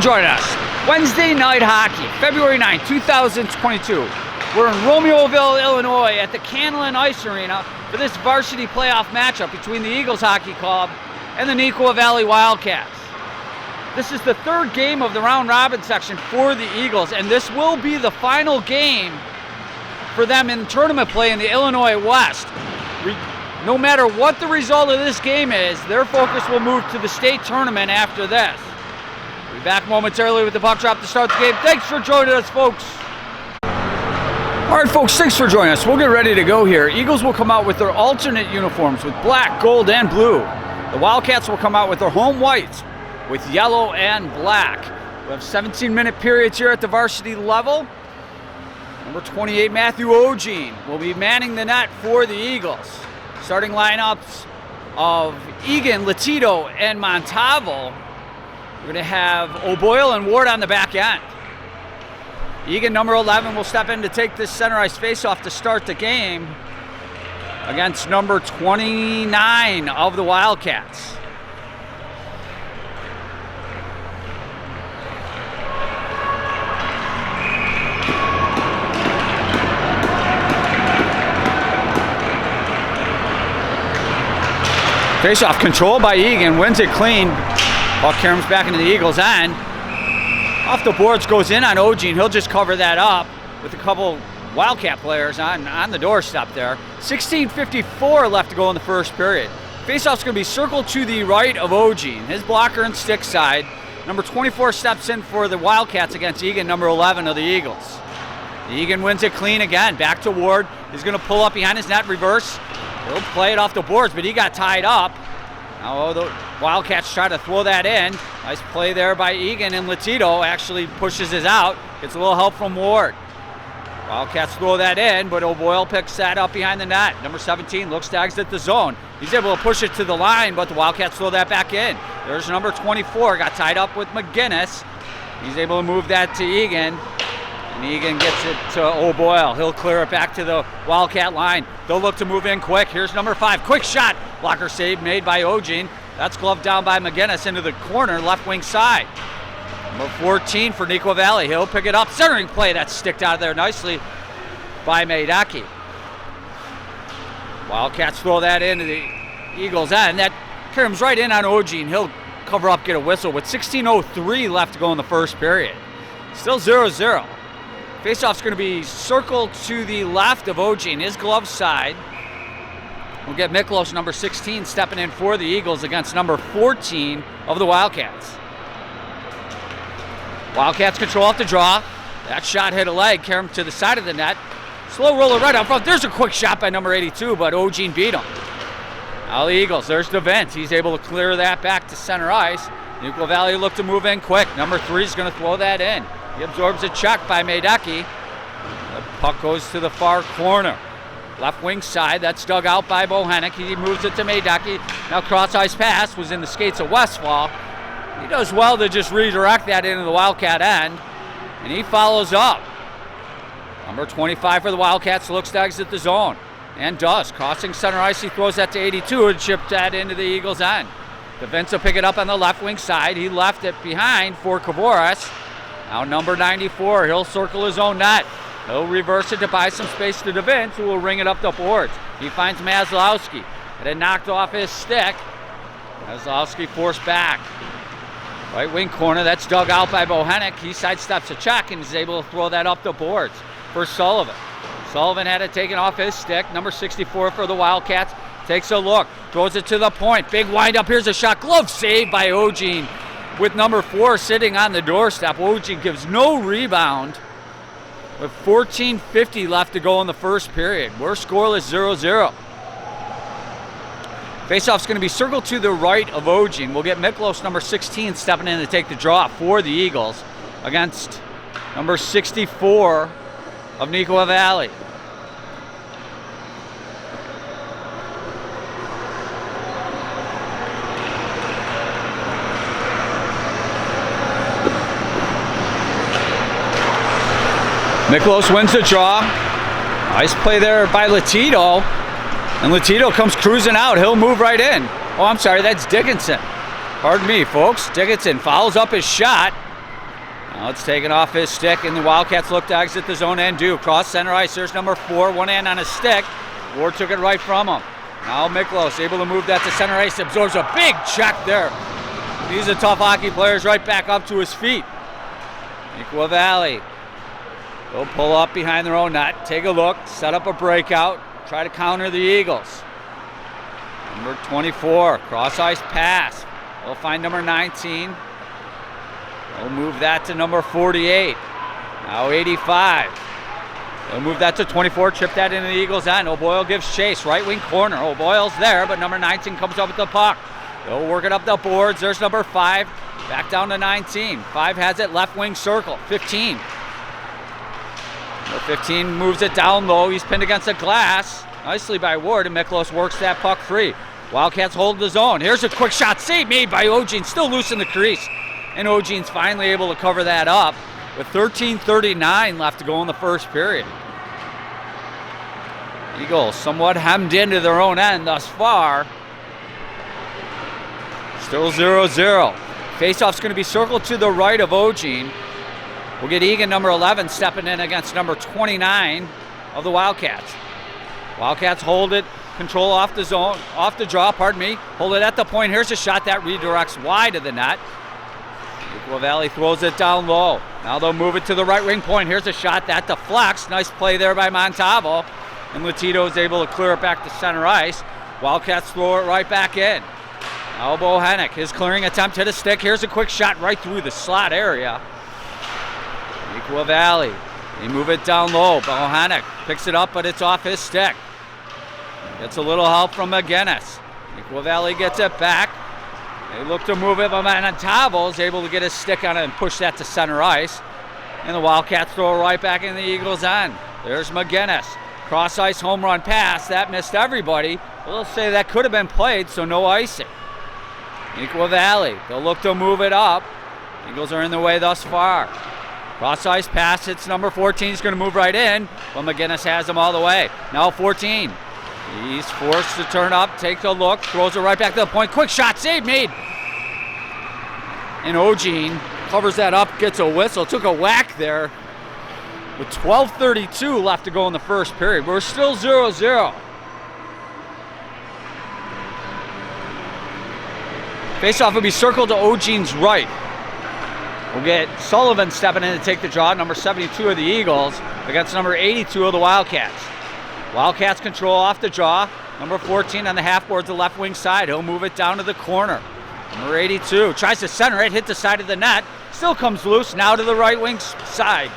joining us. Wednesday night hockey, February 9, 2022. We're in Romeoville, Illinois at the Canlin Ice Arena for this varsity playoff matchup between the Eagles Hockey Club and the Neuqua Valley Wildcats. This is the third game of the round robin section for the Eagles, and this will be the final game for them in tournament play in the Illinois West. No matter what the result of this game is, their focus will move to the state tournament after this. We'll be back momentarily with the puck drop to start the game. Thanks for joining us, folks. All right, folks, thanks for joining us. We'll get ready to go here. Eagles will come out with their alternate uniforms with black, gold, and blue. The Wildcats will come out with their home whites with yellow and black. We have 17-minute periods here at the varsity level. Number 28, Matthew Ogene, will be manning the net for the Eagles. Starting lineups of Egan, Latito, and Montalvo. We're going to have O'Boyle and Ward on the back end. Egan, number 11, will step in to take this center ice faceoff to start the game against number 29 of the Wildcats. Face-off controlled by Egan, wins it clean. Puck caroms back into the Eagles' end. Off the boards, goes in on Ogene. He'll just cover that up with a couple Wildcat players on the doorstep there. 16:54 left to go in the first period. Face-off's going to be circled to the right of Ogene. His blocker and stick side. Number 24 steps in for the Wildcats against Egan, number 11 of the Eagles. Egan wins it clean again. Back to Ward. He's going to pull up behind his net, reverse. He'll play it off the boards, but he got tied up. Now the Wildcats try to throw that in. Nice play there by Egan, and Latito actually pushes it out. Gets a little help from Ward. Wildcats throw that in, but O'Boyle picks that up behind the net. Number 17 looks to exit the zone. He's able to push it to the line, but the Wildcats throw that back in. There's number 24, got tied up with McGinnis. He's able to move that to Egan. And Egan gets it to O'Boyle. He'll clear it back to the Wildcat line. They'll look to move in quick. Here's number 5. Quick shot. Blocker save made by Ogene. That's gloved down by McGinnis into the corner, left wing side. Number 14 for Neuqua Valley. He'll pick it up. Centering play. That's sticked out of there nicely by Maidaki. Wildcats throw that into the Eagles' end. That caroms right in on Ogene. He'll cover up, get a whistle with 16:03 left to go in the first period. Still 0-0. Faceoff's going to be circled to the left of Ogene, his glove side. We'll get Miklos, number 16, stepping in for the Eagles against number 14 of the Wildcats. Wildcats control off the draw. That shot hit a leg, carried him to the side of the net. Slow roller right up front. There's a quick shot by number 82, but Ogene beat him. Now the Eagles, there's DeVent. He's able to clear that back to center ice. Neuqua Valley look to move in quick. Number 3 is going to throw that in. He absorbs a check by Maidaki. The puck goes to the far corner. Left wing side, that's dug out by Bohenik. He moves it to Maidaki. Now cross ice pass was in the skates of Westfall. He does well to just redirect that into the Wildcat end. And he follows up. Number 25 for the Wildcats looks to exit the zone. And does. Crossing center ice, he throws that to 82 and chips that into the Eagles' end. DeVince will pick it up on the left wing side. He left it behind for Kavoris. Now number 94, he'll circle his own net. He'll reverse it to buy some space to DeVince, who will ring it up the boards. He finds Maslowski. It had knocked off his stick. Maslowski forced back. Right wing corner, that's dug out by Bohenik. He sidesteps a check and is able to throw that up the boards for Sullivan. Sullivan had it taken off his stick. Number 64 for the Wildcats takes a look, throws it to the point. Big windup, here's a shot. Glove saved by Ogene. With number 4 sitting on the doorstep. Ogene gives no rebound with 14:50 left to go in the first period. We're scoreless 0-0. Faceoff's going to be circled to the right of Ogene. We'll get Miklos, number 16, stepping in to take the draw for the Eagles against number 64 of Neuqua Valley. Miklos wins the draw. Nice play there by Latito. And Latito comes cruising out. He'll move right in. Oh, I'm sorry, that's Dickinson. Pardon me, folks. Dickinson fouls up his shot. Now it's taken off his stick, and the Wildcats look to exit the zone and do. Cross center ice, there's number 4, one hand on his stick. Ward took it right from him. Now Miklos able to move that to center ice, absorbs a big check there. These are tough hockey players, right back up to his feet. Neuqua Valley. They'll pull up behind their own net, take a look, set up a breakout, try to counter the Eagles. Number 24, cross ice pass. They'll find number 19. They'll move that to number 48. Now 85. They'll move that to 24, chip that into the Eagles' end. O'Boyle gives chase, right wing corner. O'Boyle's there, but number 19 comes up with the puck. They'll work it up the boards. There's number 5, back down to 19. 5 has it, left wing circle, 15. Number 15 moves it down low. He's pinned against the glass. Nicely by Ward, and Miklos works that puck free. Wildcats hold the zone. Here's a quick shot save made by Ogene, still loose in the crease. And Ogene's finally able to cover that up with 13:39 left to go in the first period. Eagles somewhat hemmed into their own end thus far. Still 0-0. Faceoff's going to be circled to the right of Ogene. We'll get Egan, number 11, stepping in against number 29 of the Wildcats. Wildcats hold it, control off the zone, off the draw, hold it at the point. Here's a shot that redirects wide of the net. Neuqua Valley throws it down low. Now they'll move it to the right wing point. Here's a shot that deflects. Nice play there by Montalvo. And Latito is able to clear it back to center ice. Wildcats throw it right back in. Now Bohannek, his clearing attempt hit a stick. Here's a quick shot right through the slot area. Neuqua Valley, they move it down low. Bohannek picks it up, but it's off his stick. Gets a little help from McGinnis. Neuqua Valley gets it back. They look to move it, but Montalvo is able to get his stick on it and push that to center ice. And the Wildcats throw it right back in the Eagles' end. There's McGinnis. Cross ice home run pass. That missed everybody. We'll say that could have been played, so no icing. Neuqua Valley, they'll look to move it up. Eagles are in the way thus far. Cross ice pass hits number 14. He's going to move right in, but McGinnis has him all the way. Now 14. He's forced to turn up, take a look, throws it right back to the point. Quick shot, save made. And Ogene covers that up, gets a whistle, took a whack there. With 12:32 left to go in the first period. We're still 0-0. Faceoff will be circled to Ogene's right. We'll get Sullivan stepping in to take the draw, number 72 of the Eagles, against number 82 of the Wildcats. Wildcats control off the draw. Number 14 on the half board, the left wing side. He'll move it down to the corner. Number 82 tries to center it, hit the side of the net. Still comes loose, now to the right wing side.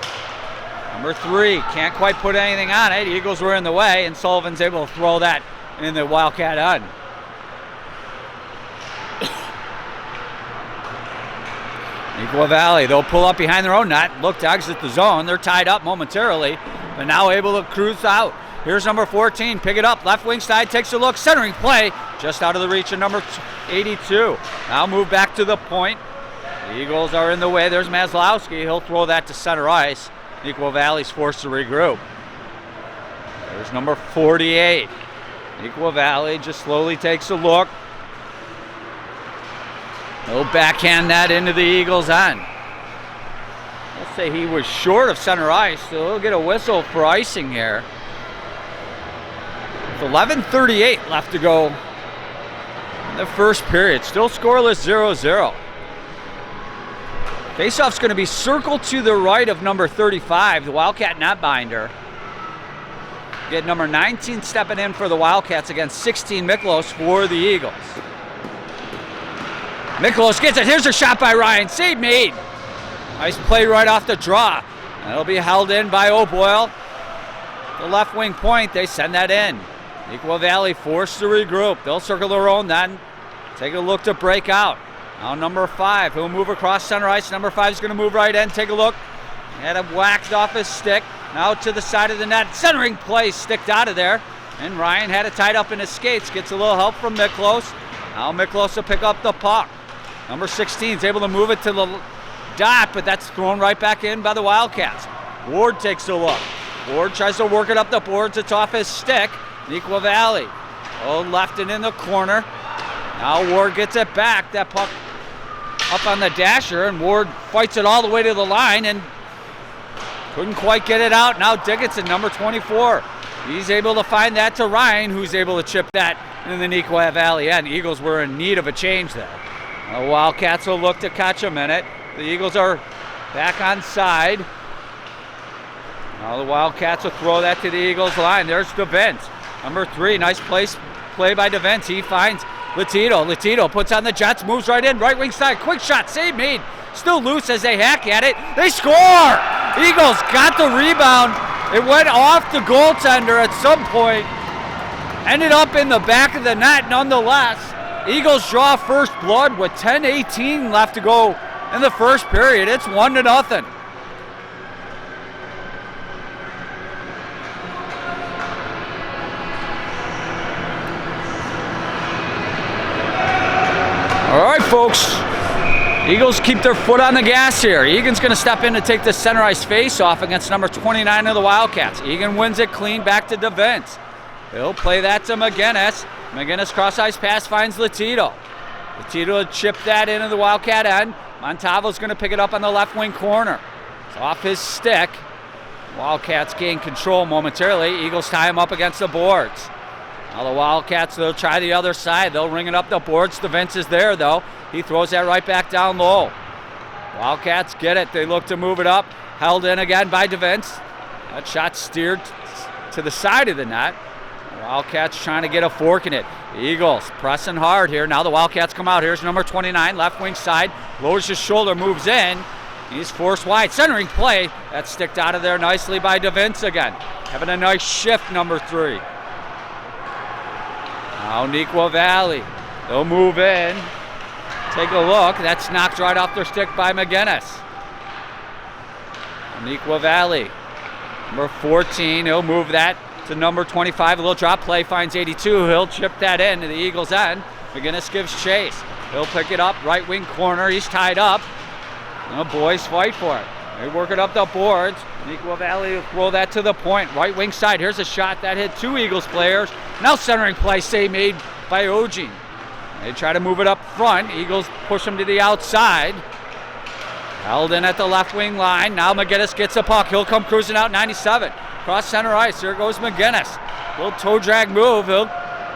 Number 3 can't quite put anything on it. Eagles were in the way, and Sullivan's able to throw that in the Wildcat end. Neuqua Valley, they'll pull up behind their own net, look to exit the zone. They're tied up momentarily, but now able to cruise out. Here's number 14, pick it up, left wing side, takes a look, centering play, just out of the reach of number 82. Now move back to the point. The Eagles are in the way. There's Maslowski. He'll throw that to center ice. Neuqua Valley's forced to regroup. There's number 48. Neuqua Valley just slowly takes a look. He'll backhand that into the Eagles' end. Let's say he was short of center ice, so he'll get a whistle for icing here. With 11:38 left to go in the first period. Still scoreless 0-0. Faceoff's going to be circled to the right of number 35, the Wildcat netbinder. Get number 19 stepping in for the Wildcats against 16 Miklos for the Eagles. Miklos gets it. Here's a shot by Ryan. Save made. Nice play right off the draw. That'll be held in by O'Boyle. The left wing point, they send that in. Neuqua Valley forced to regroup. They'll circle their own then. Take a look to break out. Now number 5, he'll move across center ice. Number 5 is going to move right in. Take a look. Had it whacked off his stick. Now to the side of the net. Centering play sticked out of there. And Ryan had it tied up in his skates. Gets a little help from Miklos. Now Miklos will pick up the puck. Number 16 is able to move it to the dot, but that's thrown right back in by the Wildcats. Ward takes a look. Ward tries to work it up the boards. It's off his stick. Neuqua Valley. Oh, left it in the corner. Now Ward gets it back. That puck up on the dasher, and Ward fights it all the way to the line and couldn't quite get it out. Now Dickinson, number 24. He's able to find that to Ryan, who's able to chip that in the Neuqua Valley end. Eagles were in need of a change there. The Wildcats will look to catch a minute. The Eagles are back on side. Now the Wildcats will throw that to the Eagles line. There's DeVence, number 3. Nice play by DeVence. He finds Latito. Latito puts on the Jets, moves right in, right wing side. Quick shot, save made. Still loose as they hack at it. They score! Eagles got the rebound. It went off the goaltender at some point. Ended up in the back of the net nonetheless. Eagles draw first blood with 10:18 left to go in the first period. It's 1-0. All right, folks. Eagles keep their foot on the gas here. Egan's going to step in to take the center ice face-off against number 29 of the Wildcats. Egan wins it clean back to DeVence. He'll play that to McGinnis. McGinnis cross-ice pass finds Latito. Latito chip that into the Wildcat end. Montalvo's going to pick it up on the left wing corner. It's off his stick. Wildcats gain control momentarily. Eagles tie him up against the boards. Now the Wildcats, they'll try the other side. They'll ring it up the boards. DeVence is there, though. He throws that right back down low. Wildcats get it. They look to move it up. Held in again by DeVence. That shot steered to the side of the net. The Wildcats trying to get a fork in it. The Eagles pressing hard here. Now the Wildcats come out. Here's number 29, left wing side. Lowers his shoulder, moves in. He's forced wide. Centering play. That's sticked out of there nicely by DeVence again. Having a nice shift, number 3. Now Neuqua Valley. They'll move in. Take a look. That's knocked right off their stick by McGinnis. Neuqua Valley. Number 14. He'll move that to number 25. A little drop play. Finds 82. He'll chip that in to the Eagles' end. McGinnis gives chase. He'll pick it up. Right wing corner. He's tied up. And the boys fight for it. They work it up the boards. Neuqua Valley will throw that to the point. Right wing side. Here's a shot that hit 2 Eagles players. Now centering play. Save made by Ogin. They try to move it up front. Eagles push them to the outside. Held in at the left wing line. Now McGinnis gets the puck. He'll come cruising out 97. Cross center ice. Here goes McGinnis. Little toe drag move. He'll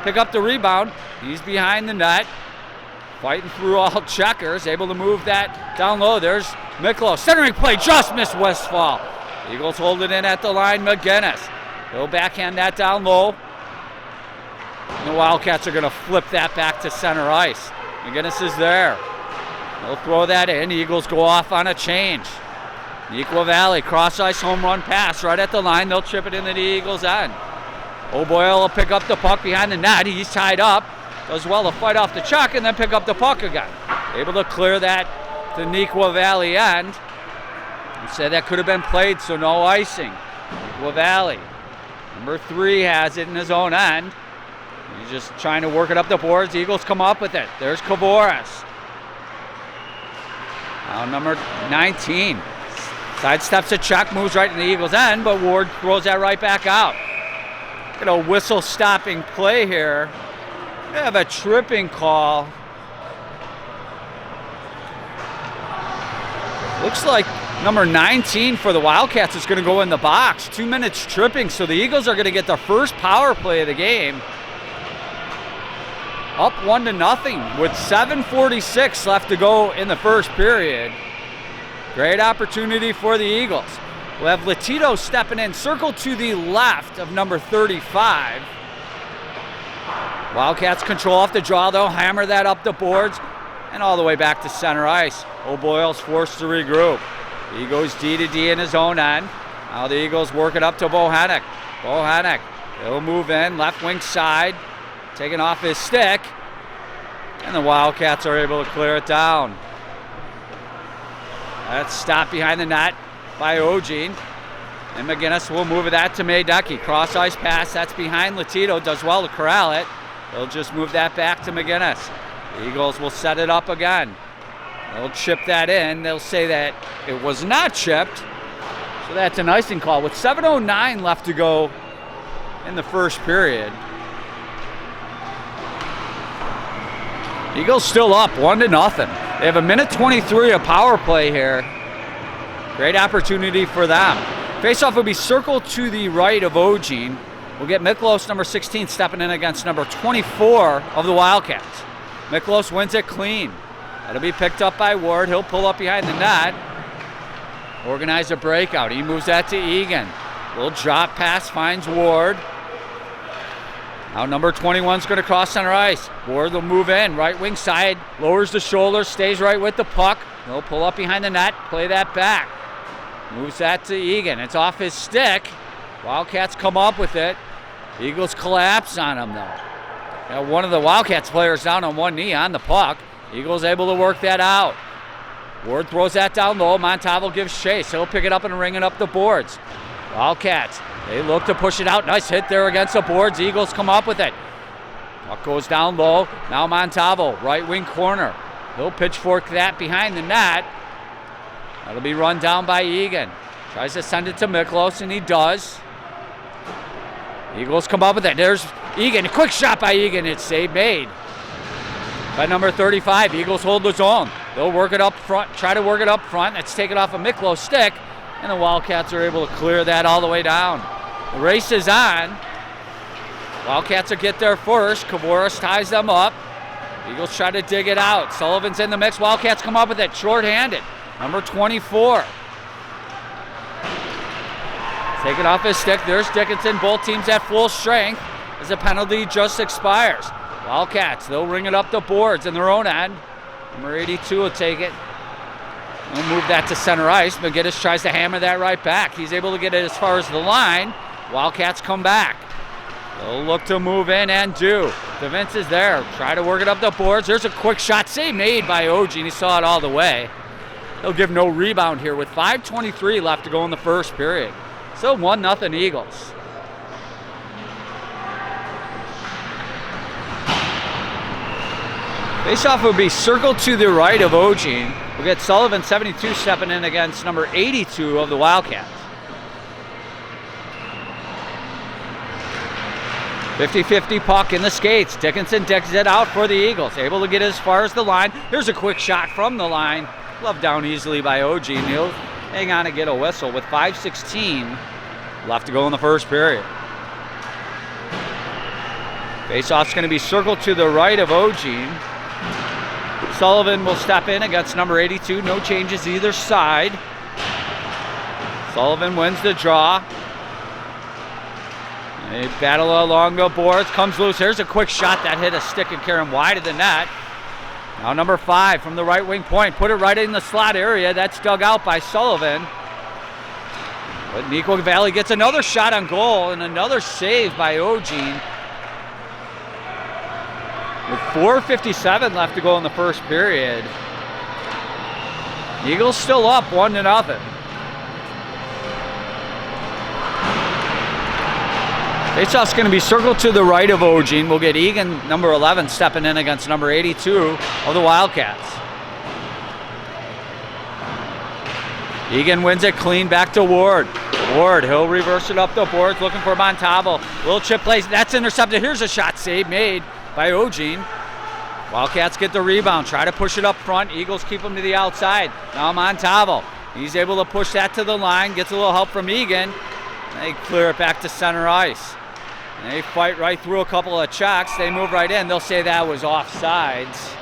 pick up the rebound. He's behind the net. Fighting through all checkers. Able to move that down low. There's Miklo. Centering play. Just missed Westfall. Eagles hold it in at the line. McGinnis. He'll backhand that down low. And the Wildcats are going to flip that back to center ice. McGinnis is there. They'll throw that in. Eagles go off on a change. Neuqua Valley, cross ice home run pass right at the line. They'll chip it into the Eagles' end. O'Boyle will pick up the puck behind the net. He's tied up. Does well to fight off the chuck and then pick up the puck again. Able to clear that to Neuqua Valley end. And said that could have been played, so no icing. Neuqua Valley. Number 3 has it in his own end. He's just trying to work it up the boards. Eagles come up with it. There's Kavoris. Now number 19. Sidesteps a check, moves right in the Eagles' end, but Ward throws that right back out. Get a whistle-stopping play here. They have a tripping call. Looks like number 19 for the Wildcats is going to go in the box. 2 minutes tripping, so the Eagles are going to get their first power play of the game. Up 1-0 with 7:46 left to go in the first period. Great opportunity for the Eagles. We'll have Latito stepping in, circle to the left of number 35. Wildcats control off the draw. They'll hammer that up the boards and all the way back to center ice. O'Boyle's forced to regroup. He goes D to D in his own end. Now the Eagles work it up to Bohanec. Bohanec, he'll move in, left wing side. Taking off his stick, and the Wildcats are able to clear it down. That's stopped behind the net by Ogin. And McGinnis will move that to Mayducky. Cross ice pass, that's behind Latito, does well to corral it. They'll just move that back to McGinnis. The Eagles will set it up again. They'll chip that in. They'll say that it was not chipped. So that's an icing call. With 7:09 left to go in the first period. Eagles still up 1-0. They have a minute 23 of power play here. Great opportunity for them. Faceoff will be circled to the right of Ogene. We'll get Miklos, number 16, stepping in against number 24 of the Wildcats. Miklos wins it clean. That'll be picked up by Ward. He'll pull up behind the net. Organize a breakout. He moves that to Egan. Little drop pass finds Ward. Now number 21's going to cross center ice. Ward will move in, right wing side, lowers the shoulders, stays right with the puck. He'll pull up behind the net, play that back. Moves that to Egan. It's off his stick. Wildcats come up with it. Eagles collapse on him though. Now one of the Wildcats players down on one knee on the puck. Eagles able to work that out. Ward throws that down low. Montalvo gives chase. He'll pick it up and ring it up the boards. Wildcats, they look to push it out. Nice hit there against the boards. Eagles come up with it. Puck goes down low. Now Montalvo, right wing corner. He'll pitchfork that behind the net. That'll be run down by Egan. Tries to send it to Miklos, and he does. Eagles come up with it. There's Egan. A quick shot by Egan. It's save made by number 35. Eagles hold the zone. They'll work it up front. Try to work it up front. That's taken off a Miklos stick. And the Wildcats are able to clear that all the way down. The race is on. Wildcats will get there first. Kavoris ties them up. Eagles try to dig it out. Sullivan's in the mix. Wildcats come up with it short-handed. Number 24. Take it off his stick. There's Dickinson. Both teams at full strength as the penalty just expires. Wildcats, they'll ring it up the boards in their own end. Number 82 will take it. They'll move that to center ice. McGinnis tries to hammer that right back. He's able to get it as far as the line. Wildcats come back. They'll look to move in and do. DeVince is there. Try to work it up the boards. There's a quick shot save made by Ogene. He saw it all the way. He'll give no rebound here with 5:23 left to go in the first period. Still 1-0 Eagles. Faceoff will be circled to the right of Ogene. We'll get Sullivan, 72, stepping in against number 82 of the Wildcats. 50-50 puck in the skates. Dickinson digs it out for the Eagles. Able to get as far as the line. Here's a quick shot from the line. Gloved down easily by Ogene. He'll hang on to get a whistle with 5:16 left to go in the first period. Faceoff's going to be circled to the right of Ogene. Sullivan will step in against number 82. No changes either side. Sullivan wins the draw. They battle along the boards. Comes loose. Here's a quick shot that hit a stick and carry him wide of the net. Now number 5 from the right wing point. Put it right in the slot area. That's dug out by Sullivan. But Neuqua Valley gets another shot on goal and another save by Ogene. With 4:57 left to go in the first period. Eagles still up 1-0. Faceoff's going to be circled to the right of Ogene. We'll get Egan, number 11, stepping in against number 82 of the Wildcats. Egan wins it clean back to Ward. Ward, he'll reverse it up the boards, looking for Montalvo. Little chip plays, that's intercepted. Here's a shot save made by Ogene. Wildcats get the rebound, try to push it up front. Eagles keep them to the outside. Now Montalvo, he's able to push that to the line, gets a little help from Egan. They clear it back to center ice. And they fight right through a couple of checks. They move right in. They'll say that was offsides.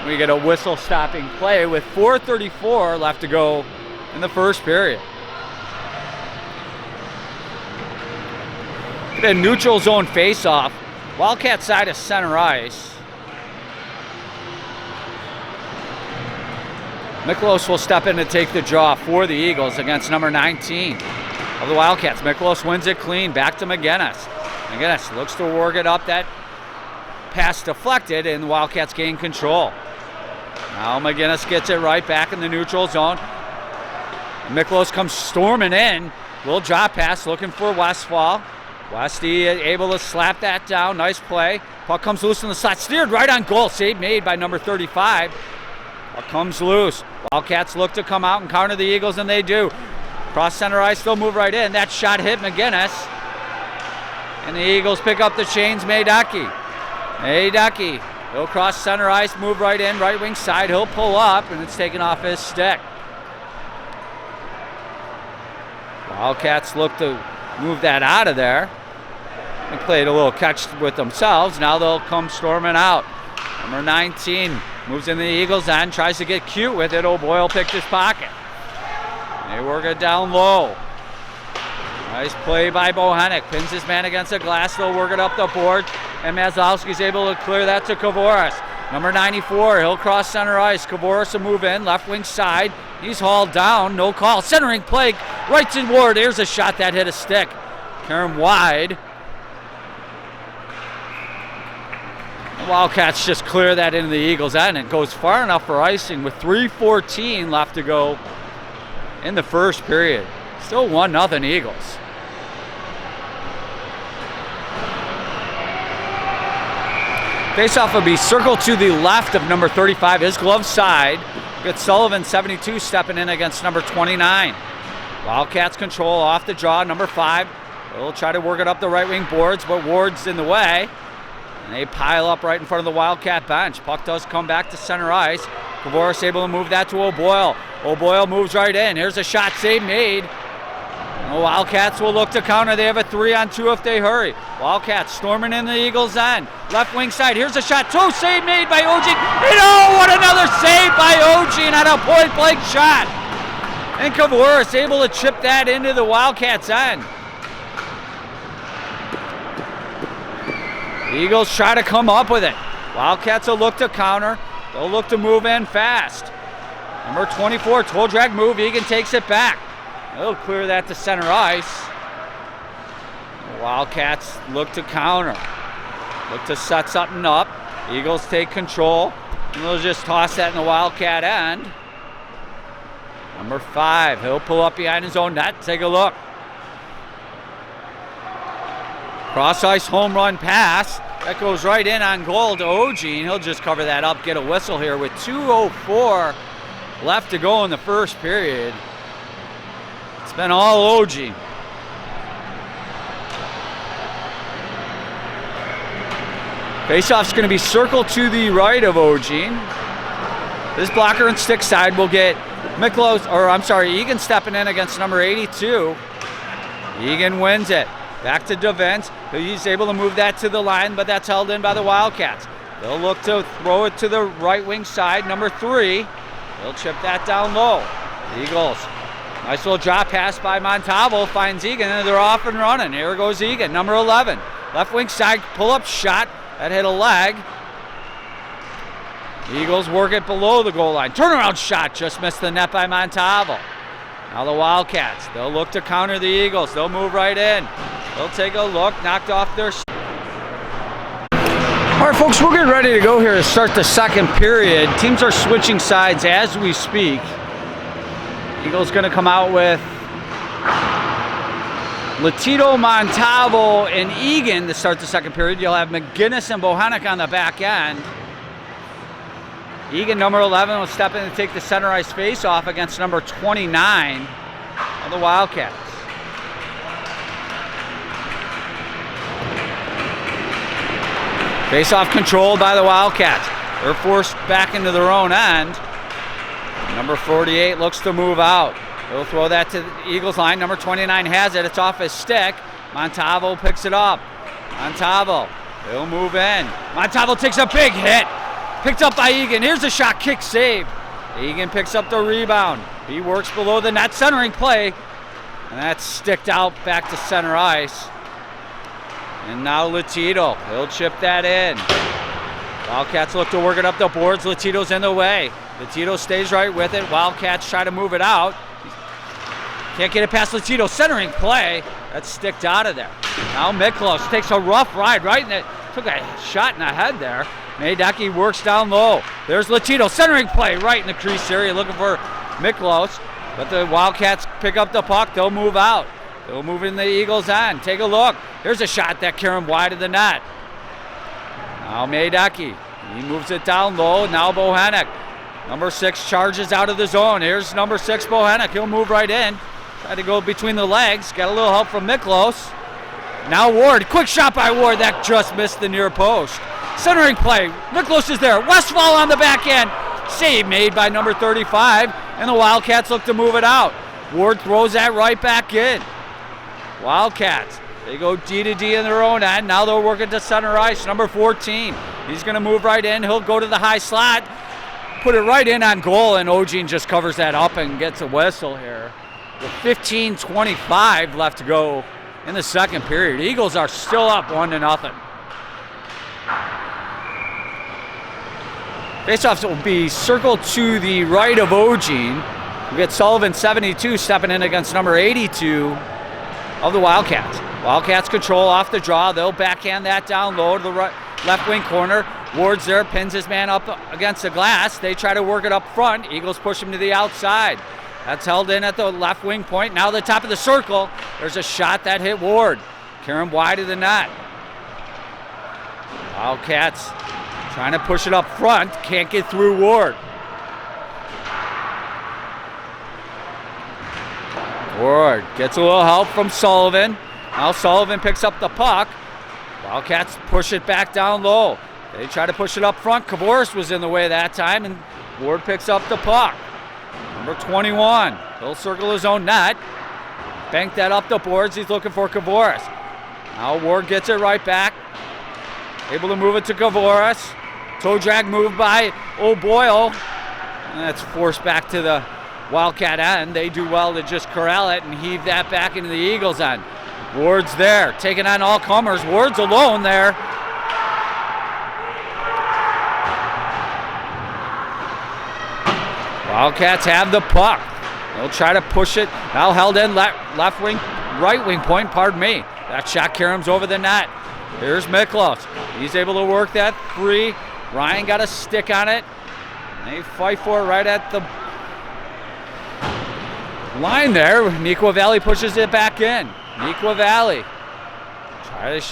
We get a whistle stopping play with 4:34 left to go in the first period. The neutral zone face-off. Wildcat side of center ice. Miklos will step in to take the draw for the Eagles against number 19 of the Wildcats. Miklos wins it clean. Back to McGinnis. McGinnis looks to work it up. That pass deflected, and the Wildcats gain control. Now McGinnis gets it right back in the neutral zone. Miklos comes storming in. Little drop pass looking for Westfall. Westy able to slap that down. Nice play. Puck comes loose in the slot. Steered right on goal. Save made by number 35. Puck comes loose. Wildcats look to come out and counter the Eagles, and they do. Cross center ice, they'll move right in. That shot hit McGinnis. And the Eagles pick up the chains. Maydaki He'll cross center ice, move right in, right wing side. He'll pull up, and it's taken off his stick. Wildcats look to move that out of there. They played a little catch with themselves. Now they'll come storming out. Number 19 moves in the Eagles' end, tries to get cute with it. O'Boyle picked his pocket. They work it down low. Nice play by Bohenik. Pins his man against the glass. They'll work it up the board. And Mazowski's able to clear that to Kavoris. Number 94, he'll cross center ice. Kavoris will move in, left wing side. He's hauled down, no call. Centering play, right to Ward. Here's a shot that hit a stick. Carry him wide. The Wildcats just clear that into the Eagles' end. It goes far enough for icing with 3:14 left to go in the first period. Still 1-0 Eagles. Faceoff will be circled to the left of number 35, his glove side. Got Sullivan, 72, stepping in against number 29. Wildcats control off the draw, number 5. They'll try to work it up the right wing boards, but Ward's in the way. And they pile up right in front of the Wildcat bench. Puck does come back to center ice. Kavoris able to move that to O'Boyle. O'Boyle moves right in. Here's a shot save made. The Wildcats will look to counter. They have a 3-on-2 if they hurry. Wildcats storming in the Eagles' end. Left wing side. Here's a shot. Toe save made by Ogin. And oh, what another save by Ogin on a point-blank shot. And Kavoris able to chip that into the Wildcats' end. The Eagles try to come up with it. Wildcats will look to counter. They'll look to move in fast. Number 24, toe drag move. Egan takes it back. They'll clear that to center ice. The Wildcats look to counter. Look to set something up. Eagles take control. And they'll just toss that in the Wildcat end. Number 5, he'll pull up behind his own net. Take a look. Cross ice home run pass. That goes right in on goal to Ogin. He'll just cover that up, get a whistle here with 2:04 left to go in the first period. It's been all Ogin. Faceoff's going to be circled to the right of Ogin. This blocker and stick side will get Egan stepping in against number 82. Egan wins it. Back to DeVent. He's able to move that to the line, but that's held in by the Wildcats. They'll look to throw it to the right wing side, number 3. They'll chip that down low. Eagles. Nice little drop pass by Montalvo. Finds Egan, and they're off and running. Here goes Egan, number 11. Left wing side, pull-up shot. That hit a leg. Eagles work it below the goal line. Turnaround shot, just missed the net by Montalvo. Now the Wildcats, they'll look to counter the Eagles. They'll move right in. They'll take a look, knocked off their... All right, folks, we're getting ready to go here to start the second period. Teams are switching sides as we speak. Eagles going to come out with Latito, Montalvo, and Egan to start the second period. You'll have McGinnis and Bohenik on the back end. Egan, number 11, will step in and take the center ice face-off against number 29 of the Wildcats. Face-off controlled by the Wildcats. They're forced back into their own end. Number 48 looks to move out. They'll throw that to the Eagles line. Number 29 has it. It's off his stick. Montalvo picks it up. Montalvo, he'll move in. Montalvo takes a big hit. Picked up by Egan. Here's a shot, kick, save. Egan picks up the rebound. He works below the net, centering play. And that's sticked out back to center ice. And now Latito, he'll chip that in. Wildcats look to work it up the boards. Latito's in the way. Latito stays right with it. Wildcats try to move it out. Can't get it past Latito. Centering play. That's sticked out of there. Now Miklos takes a rough ride right in it. Took a shot in the head there. Maydaki works down low. There's Latito. Centering play right in the crease area. Looking for Miklos. But the Wildcats pick up the puck. They'll move out. They'll move in the Eagles' end. Take a look. Here's a shot that carried him wide of the net. Now Maydaki. He moves it down low. Now Bohenik. Number 6 charges out of the zone. Here's number 6, Bohenik. He'll move right in. Try to go between the legs. Got a little help from Miklos. Now Ward. Quick shot by Ward. That just missed the near post. Centering play. Miklos is there. Westfall on the back end. Save made by number 35, and the Wildcats look to move it out. Ward throws that right back in. Wildcats, they go D to D in their own end. Now they're working to center ice. Number 14, he's going to move right in. He'll go to the high slot, put it right in on goal, and Ogin just covers that up and gets a whistle here. With 15:25 left to go in the second period. Eagles are still up 1-0. Faceoffs will be circled to the right of Ogin. We get Sullivan, 72, stepping in against number 82 of the Wildcats. Wildcats control off the draw. They'll backhand that down low to the right, left wing corner. Ward's there, pins his man up against the glass. They try to work it up front. Eagles push him to the outside. That's held in at the left wing point. Now the top of the circle. There's a shot that hit Ward. Carry him wide of the net. Wildcats trying to push it up front. Can't get through Ward. Ward gets a little help from Sullivan. Now Sullivan picks up the puck. Wildcats push it back down low. They try to push it up front. Kavoris was in the way that time, and Ward picks up the puck. Number 21, he'll circle his own net. Bank that up the boards. He's looking for Kavoris. Now Ward gets it right back. Able to move it to Kavoris. Toe drag move by O'Boyle. And that's forced back to the Wildcat end. They do well to just corral it and heave that back into the Eagles end. Ward's there, taking on all comers. Ward's alone there. Wildcats have the puck. They'll try to push it. Now held in left wing, right wing point, pardon me. That shot caroms over the net. Here's Miklos. He's able to work that free. Ryan got a stick on it. They fight for it right at the line there. Neuqua Valley pushes it back in. Neuqua Valley.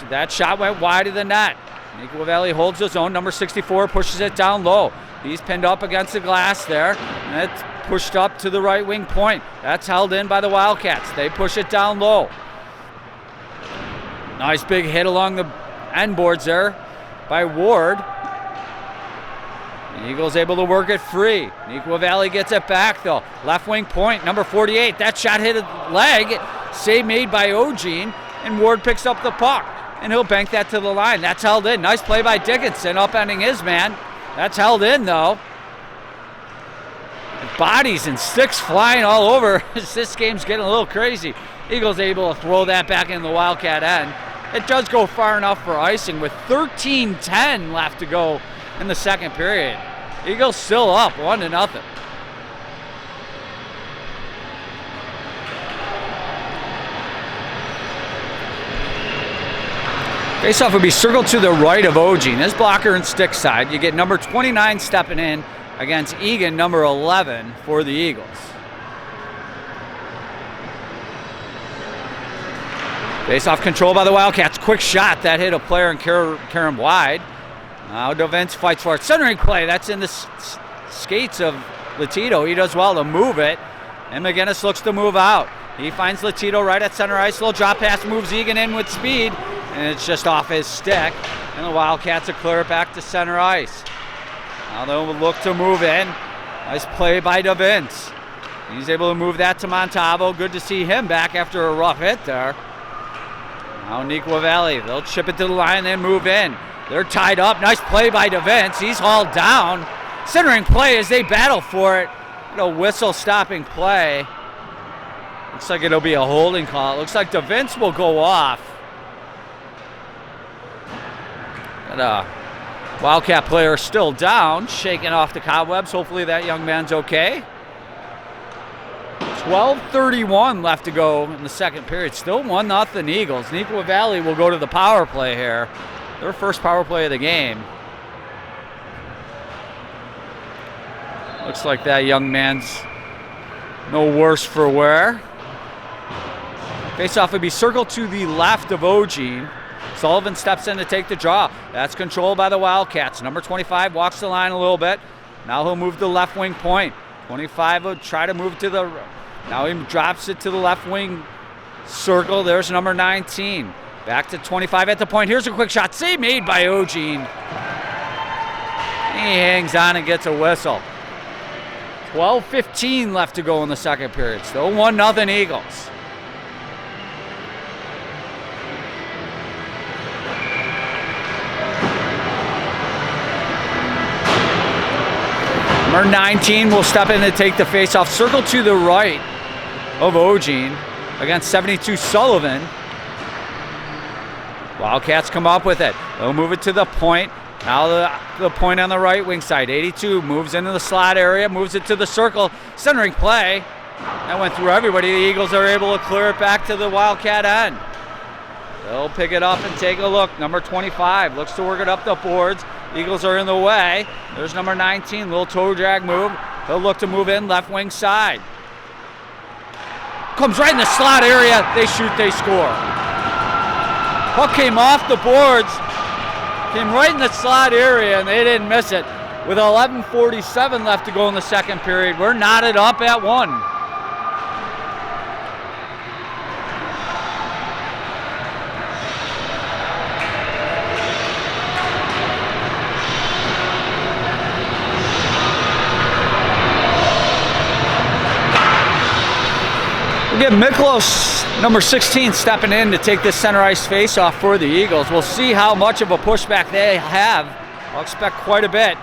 That shot went wide of the net. Neuqua Valley holds his own. Number 64 pushes it down low. He's pinned up against the glass there. And it's pushed up to the right wing point. That's held in by the Wildcats. They push it down low. Nice big hit along the end boards there by Ward. The Eagles able to work it free. Neuqua Valley gets it back though. Left wing point, number 48. That shot hit a leg. Save made by Ogin, and Ward picks up the puck. And he'll bank that to the line. That's held in. Nice play by Dickinson, upending his man. That's held in though. Bodies and sticks flying all over. This game's getting a little crazy. Eagles able to throw that back in the Wildcat end. It does go far enough for icing with 13:10 left to go in the second period. Eagles still up 1-0. Faceoff would be circled to the right of Ogin. His blocker and stick side. You get number 29 stepping in against Egan, number 11 for the Eagles. Faceoff control by the Wildcats. Quick shot that hit a player and carry him wide. Now Devens fights for it. Centering play. That's in the skates of Latito. He does well to move it. And McGinnis looks to move out. He finds Latito right at center ice. Little drop pass moves Egan in with speed. And it's just off his stick. And the Wildcats will clear it back to center ice. Now they'll look to move in. Nice play by Devens. He's able to move that to Montalvo. Good to see him back after a rough hit there. Now Neuqua Valley. They'll chip it to the line and then move in. They're tied up. Nice play by Devens. He's hauled down. Centering play as they battle for it. A whistle stopping play. Looks like it'll be a holding call. It looks like Devens will go off. But Wildcat player still down, shaking off the cobwebs. Hopefully that young man's okay. 12:31 left to go in the second period. Still 1-0 Eagles. Neuqua Valley will go to the power play here. Their first power play of the game. Looks like that young man's no worse for wear. Faceoff would be circled to the left of Ogin. Sullivan steps in to take the draw. That's controlled by the Wildcats. Number 25 walks the line a little bit. Now he'll move to the left wing point. 25 will try to move to the... Now he drops it to the left wing circle. There's number 19. Back to 25 at the point. Here's a quick shot. Save made by Ogin. hangs on and gets a whistle. 12:15 left to go in the second period. Still 1-0 Eagles. Number 19 will step in to take the face-off. Circle to the right of Ogene against 72 Sullivan. Wildcats come up with it. They'll move it to the point. Now the point on the right wing side. 82 moves into the slot area, moves it to the circle. Centering play. That went through everybody. The Eagles are able to clear it back to the Wildcat end. They'll pick it up and take a look. Number 25 looks to work it up the boards. Eagles are in the way. There's number 19, little toe drag move. He'll look to move in left wing side. Comes right in the slot area. They shoot, they score. Puck came off the boards, came right in the slot area, and they didn't miss it. With 11:47 left to go in the second period, we're knotted up at 1. We get Miklos, number 16, stepping in to take this center ice face-off for the Eagles. We'll see how much of a pushback they have. I'll expect quite a bit.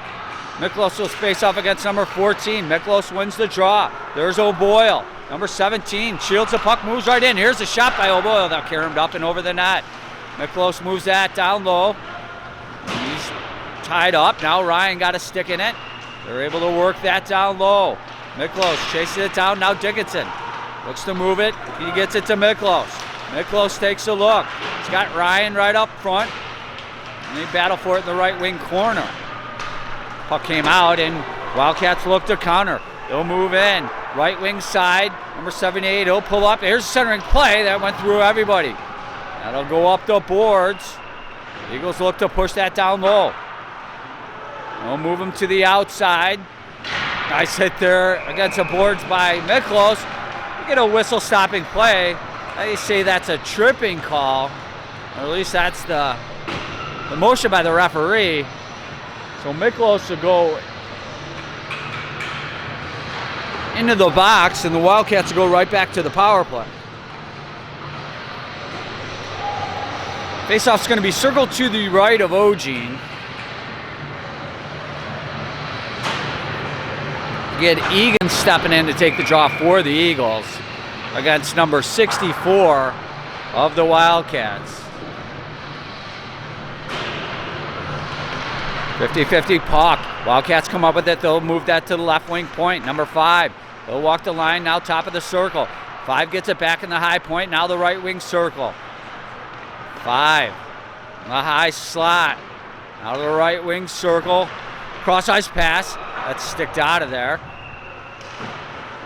Miklos will face off against number 14. Miklos wins the draw. There's O'Boyle. Number 17 shields the puck, moves right in. Here's a shot by O'Boyle. They'll carry him up and over the net. Miklos moves that down low. He's tied up. Now Ryan got a stick in it. They're able to work that down low. Miklos chases it down. Now Dickinson looks to move it. He gets it to Miklos. Miklos takes a look. He's got Ryan right up front. And they battle for it in the right wing corner. Puck came out and Wildcats look to counter. They'll move in. Right wing side. Number 78, he'll pull up. Here's a centering play that went through everybody. That'll go up the boards. Eagles look to push that down low. They'll move him to the outside. Nice hit there against the boards by Miklos. Get a whistle stopping play. They say that's a tripping call, or at least that's the motion by the referee. So Miklos will go into the box and the Wildcats will go right back to the power play. Faceoff's going to be circled to the right of Ogene. Get Egan stepping in to take the draw for the Eagles against number 64 of the Wildcats. 50-50 puck. Wildcats come up with it. They'll move that to the left wing point. Number 5. They'll walk the line now, top of the circle. 5 gets it back in the high point. Now the right wing circle. 5. The high slot. Now to the right wing circle. Cross ice pass. That's sticked out of there.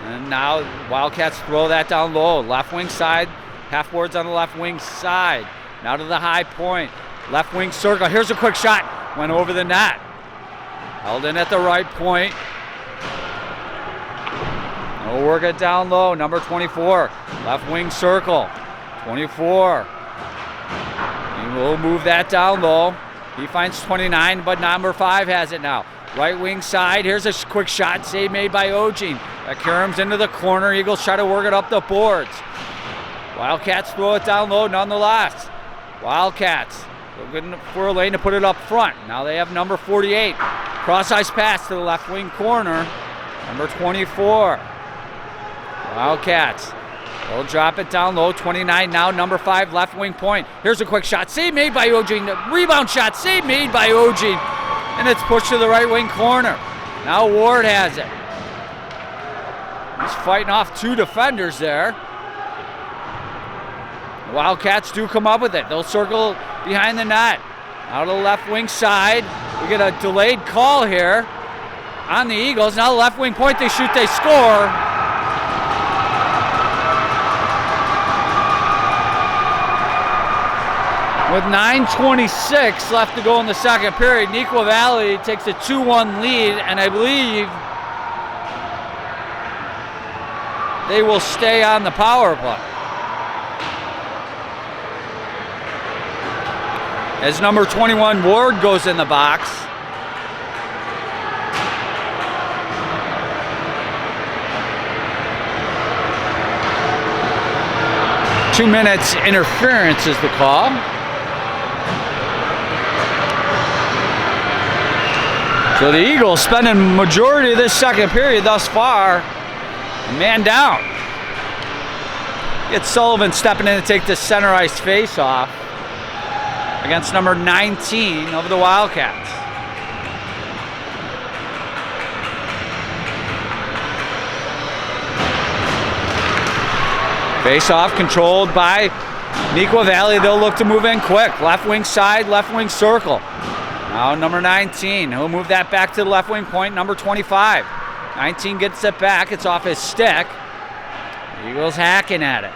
And now Wildcats throw that down low. Left wing side. Half boards on the left wing side. Now to the high point. Left wing circle. Here's a quick shot. Went over the net. Held in at the right point. We'll work it down low. Number 24. Left wing circle. 24. He will move that down low. He finds 29, but number 5 has it now. Right wing side. Here's a quick shot. Save made by Ogene. That carries into the corner. Eagles try to work it up the boards. Wildcats throw it down low nonetheless. Wildcats looking for a lane to put it up front. Now they have number 48. Cross ice pass to the left wing corner. Number 24. Wildcats. They'll drop it down low. 29 now. Number 5 left wing point. Here's a quick shot. Save made by Ogene. Rebound shot. Save made by Ogene. And it's pushed to the right wing corner. Now Ward has it. He's fighting off 2 defenders there. The Wildcats do come up with it. They'll circle behind the net. Out of the left wing side. We get a delayed call here on the Eagles. Now the left wing point. They shoot, they score. With 9:26 left to go in the second period, Neuqua Valley takes a 2-1 lead, and I believe they will stay on the power play. As number 21 Ward goes in the box. 2 minutes interference is the call. So the Eagles spending majority of this second period thus far, man down. Get Sullivan stepping in to take the center ice face-off against number 19 of the Wildcats. Face-off controlled by Neuqua Valley. They'll look to move in quick. Left wing side, left wing circle. Now number 19, he'll move that back to the left wing point, number 25. 19 gets it back, it's off his stick. Eagles hacking at it.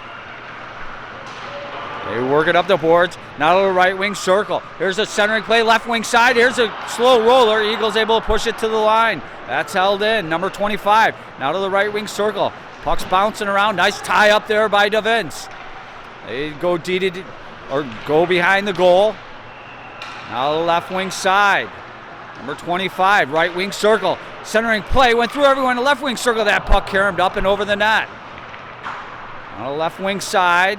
They work it up the boards, now to the right wing circle. Here's a centering play, left wing side. Here's a slow roller. Eagles able to push it to the line. That's held in, number 25. Now to the right wing circle. Puck's bouncing around. Nice tie up there by DeVince. They go go behind the goal. Now to the left wing side. Number 25, right wing circle. Centering play, went through everyone. The left wing circle. That puck caromed up and over the net. On the left wing side.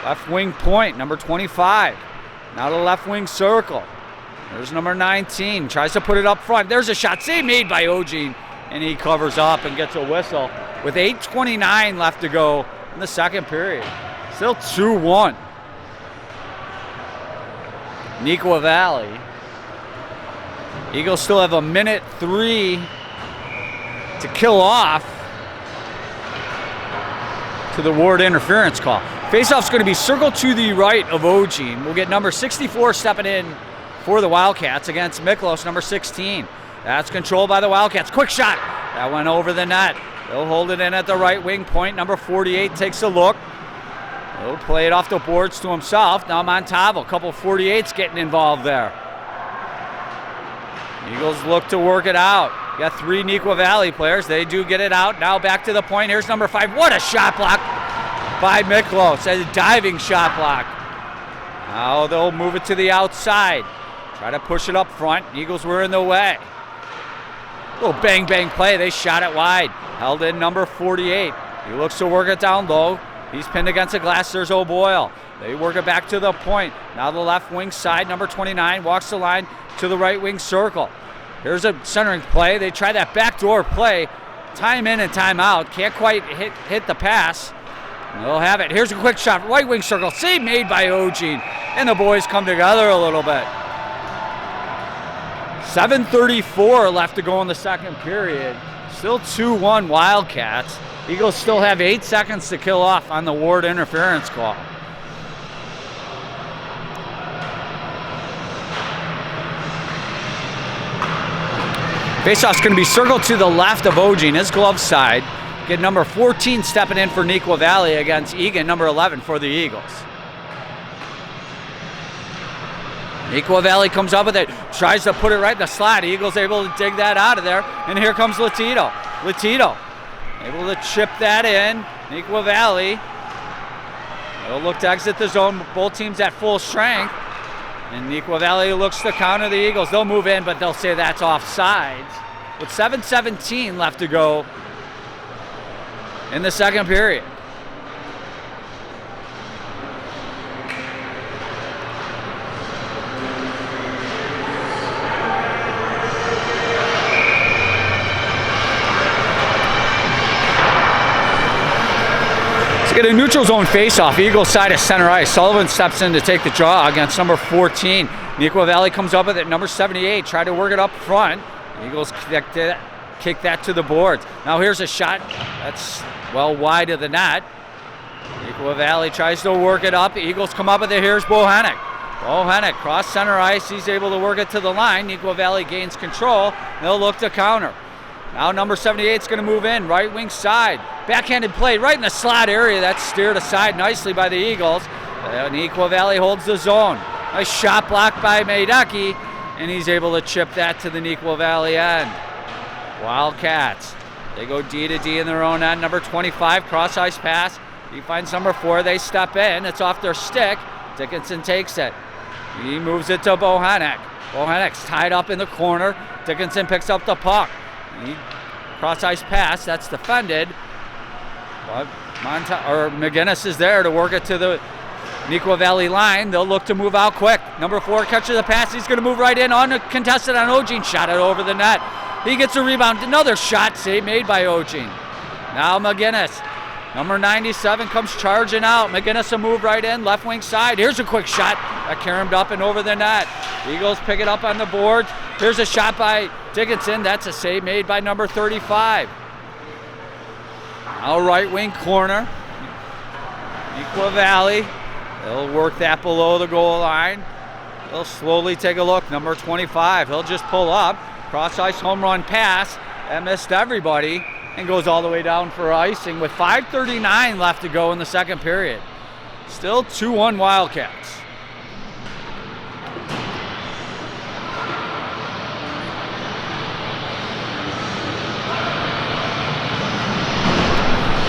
Left wing point, number 25. Now to the left wing circle. There's number 19. Tries to put it up front. There's a shot. Save made by Ogene. And he covers up and gets a whistle with 8:29 left to go in the second period. Still 2-1. Neuqua Valley. Eagles still have 1:03 to kill off to the Ward interference call. Faceoff's going to be circled to the right of Ogene. We'll get number 64 stepping in for the Wildcats against Miklos, number 16. That's controlled by the Wildcats. Quick shot. That went over the net. They'll hold it in at the right wing point. Number 48 takes a look. He'll play it off the boards to himself. Now Montalvo, a couple 48s getting involved there. Eagles look to work it out. Got 3 Neuqua Valley players. They do get it out. Now back to the point. Here's number 5. What a shot block by Miklos. A diving shot block. Now they'll move it to the outside. Try to push it up front. Eagles were in the way. Little bang bang play. They shot it wide. Held in number 48. He looks to work it down low. He's pinned against the glass. There's O'Boyle. They work it back to the point. Now the left wing side. Number 29 walks the line to the right wing circle. Here's a centering play. They try that backdoor play. Time in and time out. Can't quite hit the pass. They'll have it. Here's a quick shot. Right wing circle. Save made by Ogene. And the boys come together a little bit. 7:34 left to go in the second period. Still 2-1 Wildcats. Eagles still have 8 seconds to kill off on the Ward interference call. Faceoff's going to be circled to the left of Ogene, his glove side. Get number 14 stepping in for Neuqua Valley against Egan, number 11 for the Eagles. Neuqua Valley comes up with it, tries to put it right in the slot. Eagles able to dig that out of there, and here comes Latito. Latito able to chip that in. Neuqua Valley. They'll look to exit the zone. Both teams at full strength. And Neuqua Valley looks to counter the Eagles. They'll move in, but they'll say that's offsides. With 7:17 left to go in the second period. Get a neutral zone face-off. Eagles side of center ice. Sullivan steps in to take the draw against number 14. Neuqua Valley comes up with it. Number 78. Try to work it up front. Eagles kick that to the boards. Now here's a shot that's well wide of the net. Neuqua Valley tries to work it up. Eagles come up with it. Here's Bohanec. Bohanec cross center ice. He's able to work it to the line. Neuqua Valley gains control. They'll look to counter. Now number 78 is going to move in, right wing side. Backhanded play right in the slot area. That's steered aside nicely by the Eagles. And Neuqua Valley holds the zone. Nice shot block by Maydaki, and he's able to chip that to the Neuqua Valley end. Wildcats, they go D to D in their own end. Number 25, cross ice pass. He finds number 4, they step in. It's off their stick. Dickinson takes it. He moves it to Bohanec. Bohanec's tied up in the corner. Dickinson picks up the puck. Cross ice pass, that's defended. But McGinnis is there to work it to the Neuqua Valley line. They'll look to move out quick. Number 4 catches the pass. He's going to move right in, uncontested on Ogene. Shot it over the net. He gets a rebound. Another shot save made by Ogene. Now McGinnis. Number 97 comes charging out. McGinnis will move right in, left wing side. Here's a quick shot that caromed up and over the net. Eagles pick it up on the board. Here's a shot by Dickinson. That's a save made by number 35. Now right wing corner. Neuqua Valley. They'll work that below the goal line. They'll slowly take a look. Number 25. He'll just pull up. Cross ice home run pass. That missed everybody. And goes all the way down for icing with 5:39 left to go in the second period. Still 2-1 Wildcats.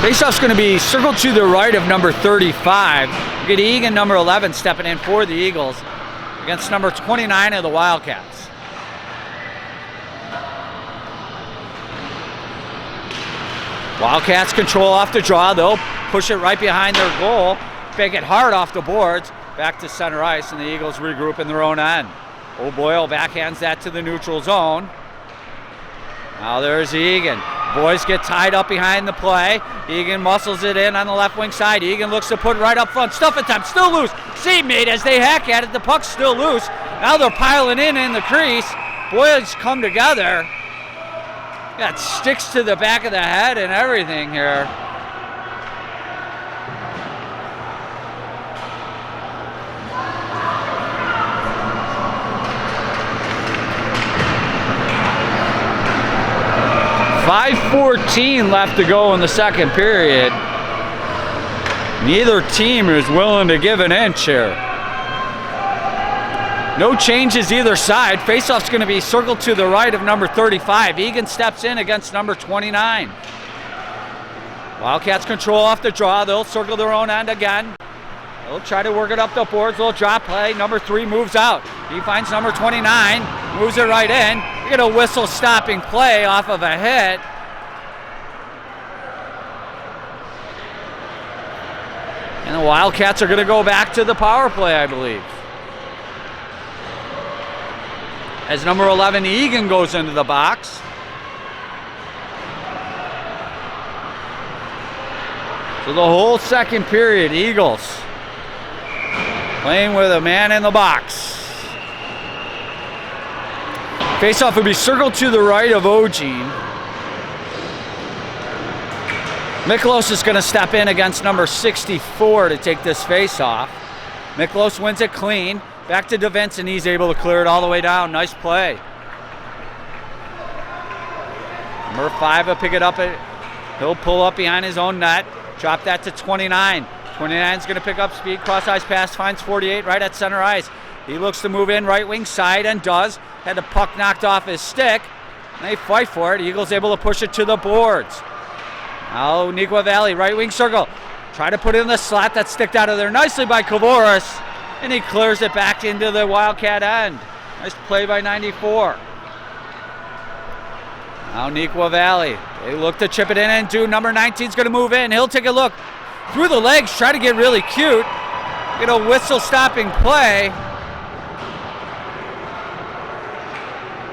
Faceoff's going to be circled to the right of number 35. You get Egan, number 11, stepping in for the Eagles against number 29 of the Wildcats. Wildcats control off the draw. They'll push it right behind their goal. Bake it hard off the boards. Back to center ice, and the Eagles regroup in their own end. O'Boyle backhands that to the neutral zone. Now there's Egan. Boys get tied up behind the play. Egan muscles it in on the left wing side. Egan looks to put it right up front. Stuff attempt, still loose. Save made as they hack at it. The puck's still loose. Now they're piling in the crease. Boys come together. Got sticks to the back of the head and everything here. .5:14 left to go in the second period. Neither team is willing to give an inch here. No changes either side. Faceoff's going to be circled to the right of number 35. Egan steps in against number 29. Wildcats control off the draw. They'll circle their own end again. They'll try to work it up the boards. Little drop play. Number 3 moves out. He finds number 29. Moves it right in. You get a whistle stopping play off of a hit. And the Wildcats are going to go back to the power play, I believe. As number 11, Egan, goes into the box. So the whole second period, Eagles playing with a man in the box. Faceoff would be circled to the right of Ogene. Miklos is going to step in against number 64 to take this faceoff. Miklos wins it clean. Back to DeVince, he's able to clear it all the way down. Nice play. Number 5 will pick it up. He'll pull up behind his own net. Drop that to 29. 29's going to pick up speed. Cross ice pass, finds 48 right at center ice. He looks to move in right wing side and does. Had the puck knocked off his stick. And they fight for it. Eagles able to push it to the boards. Now Neuqua Valley, right wing circle. Try to put it in the slot that sticked out of there nicely by Kavoris. And he clears it back into the Wildcat end. Nice play by 94. Now Neuqua Valley. They look to chip it in and do. Number 19's going to move in. He'll take a look through the legs, try to get really cute. Get a whistle stopping play.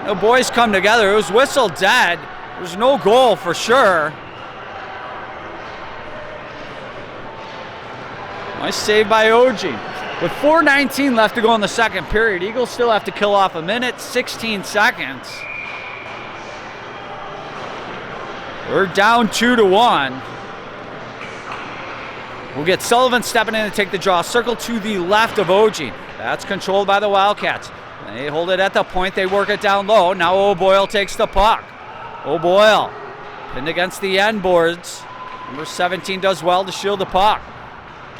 The boys come together. It was whistle dead. There's no goal for sure. Nice save by Ogene. With 4:19 left to go in the second period, Eagles still have to kill off a minute, 16 seconds. We're down 2-1. We'll get Sullivan stepping in to take the draw. Circle to the left of Ogene. That's controlled by the Wildcats. They hold it at the point. They work it down low. Now O'Boyle takes the puck. O'Boyle pinned against the end boards. Number 17 does well to shield the puck.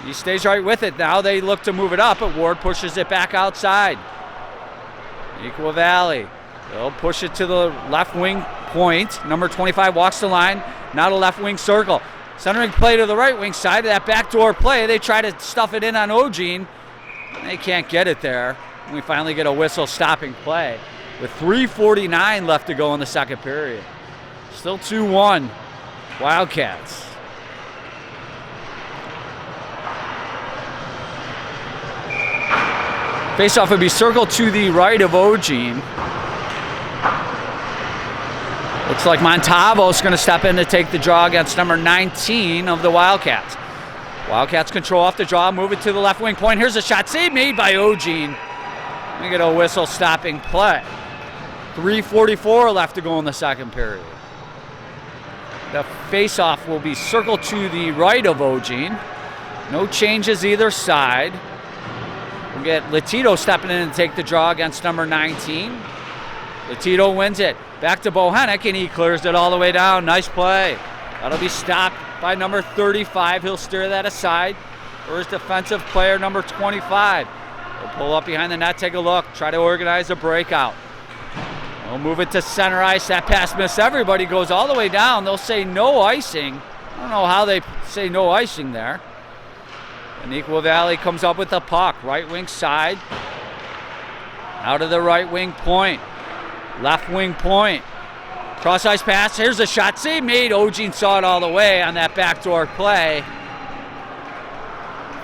He stays right with it. Now they look to move it up, but Ward pushes it back outside. Neuqua Valley. They'll push it to the left wing point. Number 25 walks the line. Now the left wing circle. Centering play to the right wing side of that backdoor play. They try to stuff it in on Ogene. They can't get it there. And we finally get a whistle stopping play with 3:49 left to go in the second period. Still 2-1 Wildcats. Face-off would be circled to the right of Ogene. Looks like Montalvo's going to step in to take the draw against number 19 of the Wildcats. Wildcats control off the draw, move it to the left wing point. Here's a shot save made by Ogene. We get a whistle stopping play. 3:44 left to go in the second period. The face-off will be circled to the right of Ogene. No changes either side. We'll get Latito stepping in and take the draw against number 19. Latito wins it. Back to Bohanec, and he clears it all the way down. Nice play. That'll be stopped by number 35. He'll steer that aside for his defensive player, number 25. He'll pull up behind the net, take a look, try to organize a breakout. We'll move it to center ice. That pass missed everybody, goes all the way down. They'll say no icing. I don't know how they say no icing there. And Neuqua Valley comes up with the puck. Right wing side. Out of the right wing point. Left wing point. Cross ice pass. Here's a shot save made. Ogene saw it all the way on that backdoor play.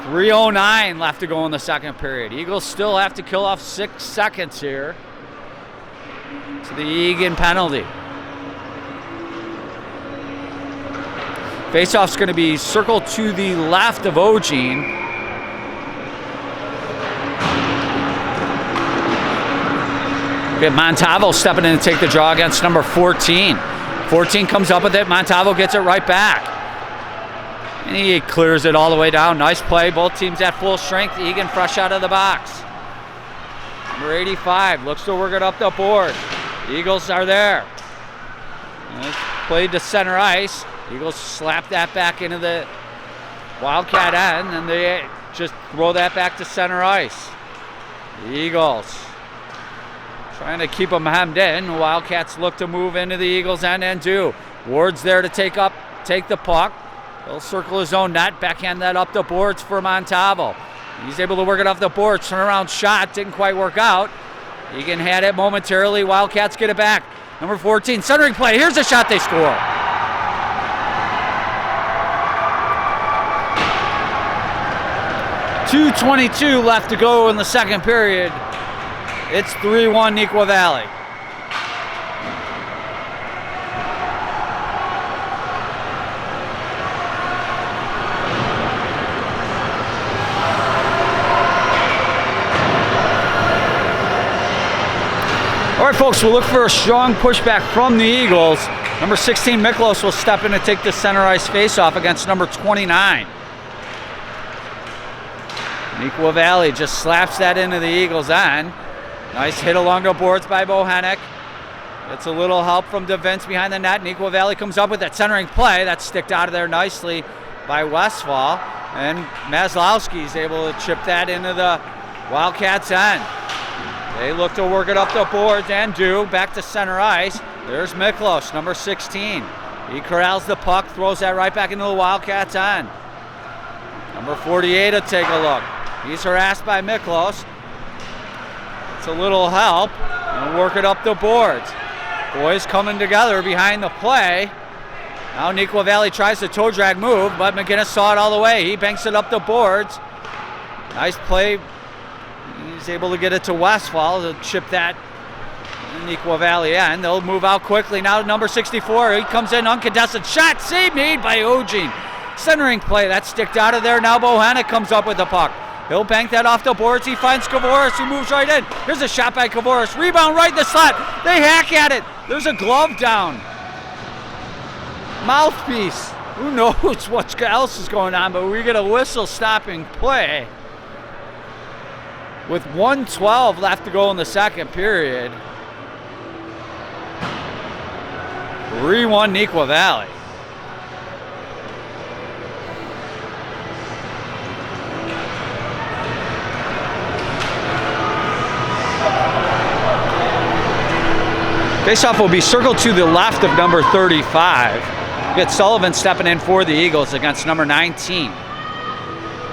3:09 left to go in the second period. Eagles still have to kill off 6 seconds here. To the Egan penalty. Faceoff's going to be circled to the left of Ogene. Get Montalvo stepping in to take the draw against number 14. 14 comes up with it. Montalvo gets it right back. And he clears it all the way down. Nice play. Both teams at full strength. Egan fresh out of the box. Number 85 looks to work it up the board. The Eagles are there. And it's played to center ice. Eagles slap that back into the Wildcat end, and they just throw that back to center ice. The Eagles trying to keep them hemmed in. The Wildcats look to move into the Eagles end and do. Ward's there to take the puck. He'll circle his own net, backhand that up the boards for Montalvo. He's able to work it off the boards. Turnaround shot didn't quite work out. Egan had it momentarily. Wildcats get it back. Number 14, centering play. Here's a shot, they score. .222 left to go in the second period. It's 3-1 Neuqua Valley. All right, folks, we'll look for a strong pushback from the Eagles. Number 16, Miklos, will step in to take the center ice faceoff against number 29. Neuqua Valley just slaps that into the Eagles' end. Nice hit along the boards by Bohanec. Gets a little help from DeVince behind the net. Neuqua Valley comes up with that centering play. That's sticked out of there nicely by Westfall. And Maslowski's able to chip that into the Wildcats' end. They look to work it up the boards and do. Back to center ice. There's Miklos, number 16. He corrals the puck, throws that right back into the Wildcats' end. Number 48 will take a look. He's harassed by Miklos. It's a little help. And work it up the boards. Boys coming together behind the play. Now Neuqua Valley tries the toe drag move, but McGinnis saw it all the way. He banks it up the boards. Nice play. He's able to get it to Westfall to chip that in Neuqua Valley end. They'll move out quickly. Now number 64. He comes in uncontested. Shot save made by Ogene. Centering play. That sticked out of there. Now Bohanec comes up with the puck. He'll bank that off the boards. He finds Kavoris, who moves right in. Here's a shot by Kavoris. Rebound right in the slot. They hack at it. There's a glove down. Mouthpiece. Who knows what else is going on, but we get a whistle stopping play. With 1:12 left to go in the second period. 3-1 Neuqua Valley. Faceoff will be circled to the left of number 35. We get Sullivan stepping in for the Eagles against number 19.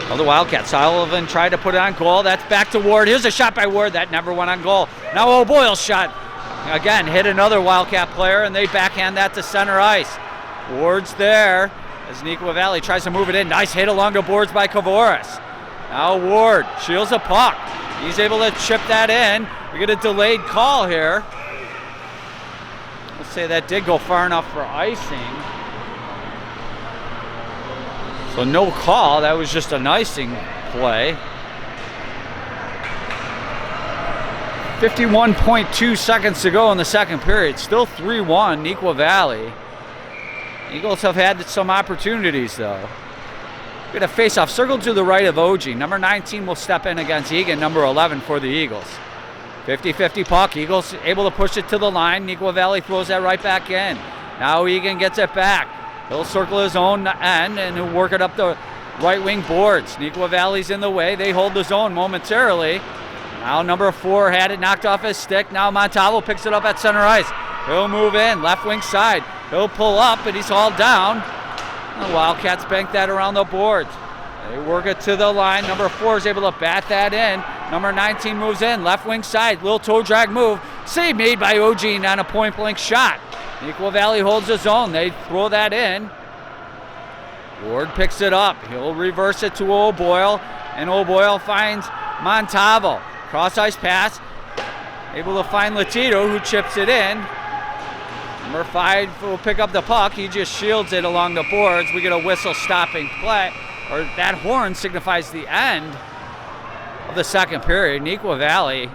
Of the Wildcats. Sullivan tried to put it on goal. That's back to Ward. Here's a shot by Ward. That never went on goal. Now O'Boyle's shot. Again, hit another Wildcat player, and they backhand that to center ice. Ward's there as Neuqua Valley tries to move it in. Nice hit along the boards by Kavoris. Now Ward shields a puck. He's able to chip that in. We get a delayed call here. We'll say that did go far enough for icing. So no call, that was just an icing play. 51.2 seconds to go in the second period. Still 3-1, Neuqua Valley. Eagles have had some opportunities though. We got a face-off circled to the right of OG. Number 19 will step in against Egan, number 11 for the Eagles. 50-50 puck. Eagles able to push it to the line. Neuqua Valley throws that right back in. Now Egan gets it back. He'll circle his own end and he'll work it up the right wing boards. Neuqua Valley's in the way. They hold the zone momentarily. Now number 4 had it knocked off his stick. Now Montalvo picks it up at center ice. He'll move in, left wing side. He'll pull up, but he's hauled down. The Wildcats bank that around the boards. They work it to the line. Number 4 is able to bat that in. Number 19 moves in, left wing side. Little toe drag move. Save made by OG on a point blank shot. Neuqua Valley holds the zone. They throw that in. Ward picks it up. He'll reverse it to O'Boyle, and O'Boyle finds Montalvo. Cross ice pass. Able to find Latito, who chips it in. Number 5 will pick up the puck. He just shields it along the boards. We get a whistle stopping play, or that horn signifies the end of the second period. Neuqua Valley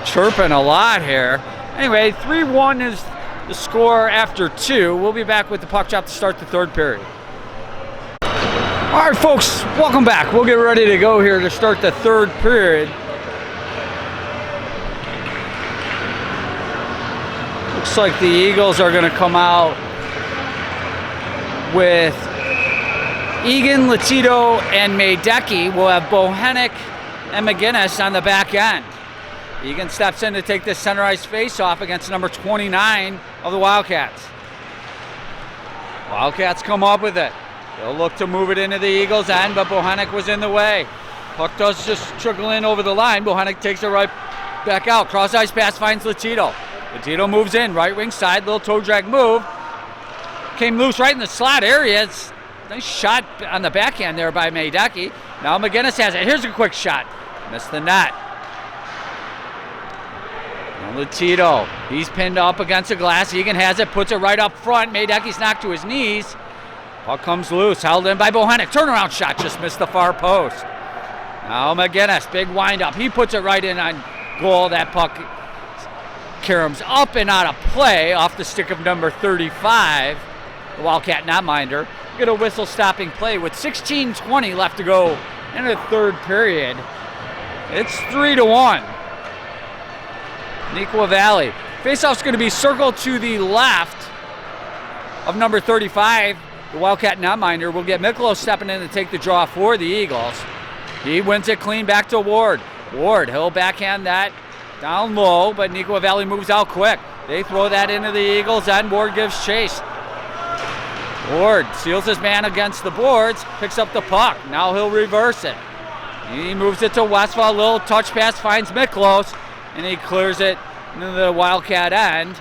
chirping a lot here. Anyway, 3-1 is the score after 2. We'll be back with the puck drop to start the third period. All right, folks, welcome back. We'll get ready to go here to start the third period. Looks like the Eagles are going to come out with Egan, Latito, and Maydecki. We'll have Bohenick and McGinnis on the back end. Egan steps in to take this center ice face-off against number 29 of the Wildcats. Wildcats come up with it. They'll look to move it into the Eagles' end, but Bohenick was in the way. Puck does just trickle in over the line. Bohenick takes it right back out. Cross ice pass finds Latito. Latito moves in, right wing side, little toe drag move. Came loose right in the slot area. It's a nice shot on the backhand there by Maydecki. Now McGinnis has it. Here's a quick shot. Missed the net. Latito, he's pinned up against the glass. Egan has it, puts it right up front. Maydecki's knocked to his knees. Puck comes loose, held in by Bohenick. Turnaround shot, just missed the far post. Now McGinnis, big windup. He puts it right in on goal. That puck caroms up and out of play off the stick of number 35, the Wildcat netminder. Get a whistle stopping play with 16:20 left to go in the third period. It's 3-1. Neuqua Valley. Faceoff's going to be circled to the left of number 35. The Wildcat netminder will get Miklos stepping in to take the draw for the Eagles. He wins it clean back to Ward. Ward, he'll backhand that down low, but Neuqua Valley moves out quick. They throw that into the Eagles and Ward gives chase. Ward seals his man against the boards, picks up the puck. Now he'll reverse it. He moves it to Westphal. Little touch pass finds Miklos, and he clears it into the Wildcat end.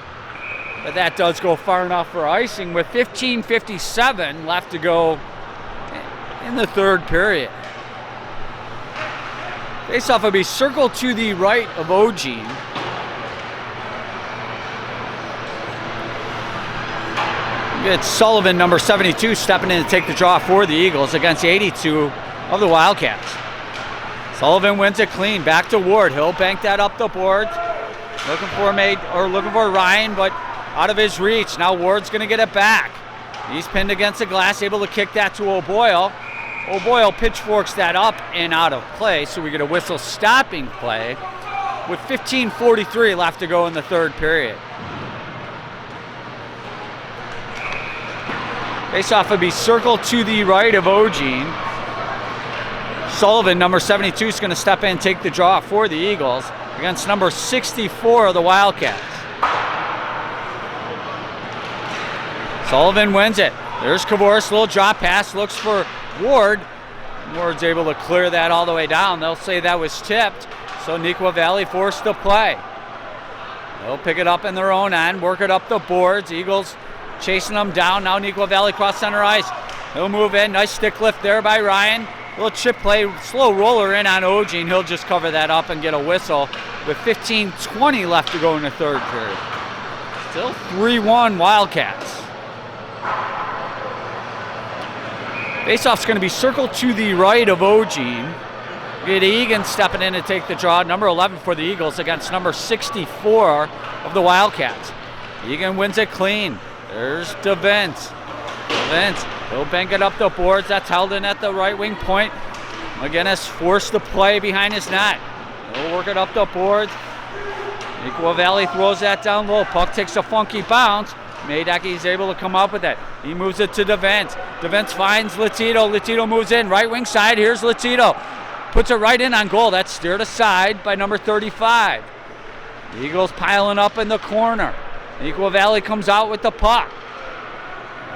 But that does go far enough for icing with 15:57 left to go in the third period. Faceoff will be circled to the right of Ogene. It's Sullivan, number 72, stepping in to take the draw for the Eagles against 82 of the Wildcats. Sullivan wins it clean, back to Ward. He'll bank that up the boards. Looking for Ryan, but out of his reach. Now Ward's going to get it back. He's pinned against the glass, able to kick that to O'Boyle. O'Boyle pitchforks that up and out of play, so we get a whistle stopping play with 15:43 left to go in the third period. Faceoff will be circled to the right of Ogene. Sullivan, number 72, is going to step in and take the draw for the Eagles against number 64 of the Wildcats. Sullivan wins it. There's Kavoris, little drop pass, looks for Ward. Ward's able to clear that all the way down. They'll say that was tipped, so Neuqua Valley forced to play. They'll pick it up in their own end, work it up the boards. Eagles chasing them down. Now Neuqua Valley cross center ice. He'll move in. Nice stick lift there by Ryan. Little chip play, slow roller in on Ogene. He'll just cover that up and get a whistle with 15:20 left to go in the third period. Still 3-1 Wildcats. Faceoff's going to be circled to the right of Ogene. We get Egan stepping in to take the draw, number 11 for the Eagles against number 64 of the Wildcats. Egan wins it clean. There's DeVent. He'll bank it up the boards. That's held in at the right wing point. McGinnis forced the play behind his net. He'll work it up the boards. Neuqua Valley throws that down low. Puck takes a funky bounce. Maydaki's able to come up with it. He moves it to DeVent. DeVent finds Latito. Latito moves in. Right wing side. Here's Latito. Puts it right in on goal. That's steered aside by number 35. The Eagles piling up in the corner. Neuqua Valley comes out with the puck.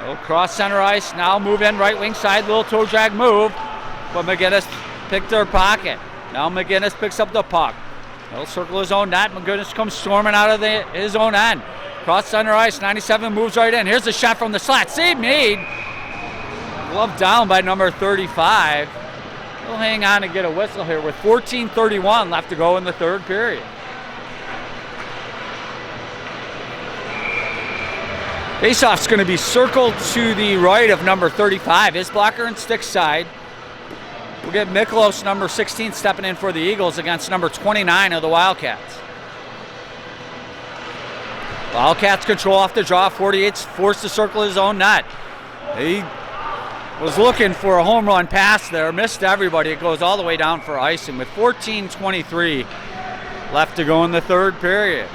They'll cross center ice. Now move in right wing side. Little toe drag move. But McGinnis picked their pocket. Now McGinnis picks up the puck. He'll circle his own net. McGinnis comes storming out of his own end. Cross center ice. 97 moves right in. Here's the shot from the slot. Save made. Glove down by number 35. He'll hang on and get a whistle here with 14:31 left to go in the third period. Faceoff's going to be circled to the right of number 35. His blocker and stick side. We'll get Miklos, number 16, stepping in for the Eagles against number 29 of the Wildcats. Wildcats control off the draw. 48's forced to circle his own net. He was looking for a home run pass there. Missed everybody. It goes all the way down for icing with 14:23 left to go in the third period.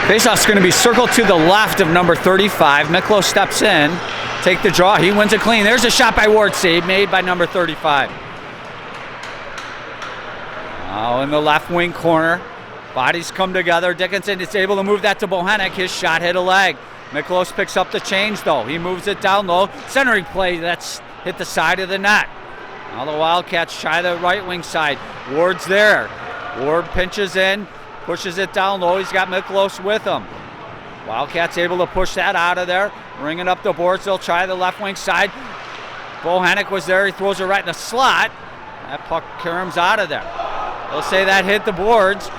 Faceoff's going to be circled to the left of number 35. Miklos steps in, take the draw. He wins it clean. There's a shot by Ward, save made by number 35. Now in the left wing corner, bodies come together. Dickinson is able to move that to Bohanec. His shot hit a leg. Miklos picks up the change though. He moves it down low. Centering play that's hit the side of the net. Now the Wildcats try the right wing side. Ward's there. Ward pinches in. Pushes it down low. He's got Miklos with him. Wildcats able to push that out of there. Bringing up the boards. They'll try the left wing side. Bohanec was there. He throws it right in the slot. That puck caroms out of there. They'll say that hit the boards.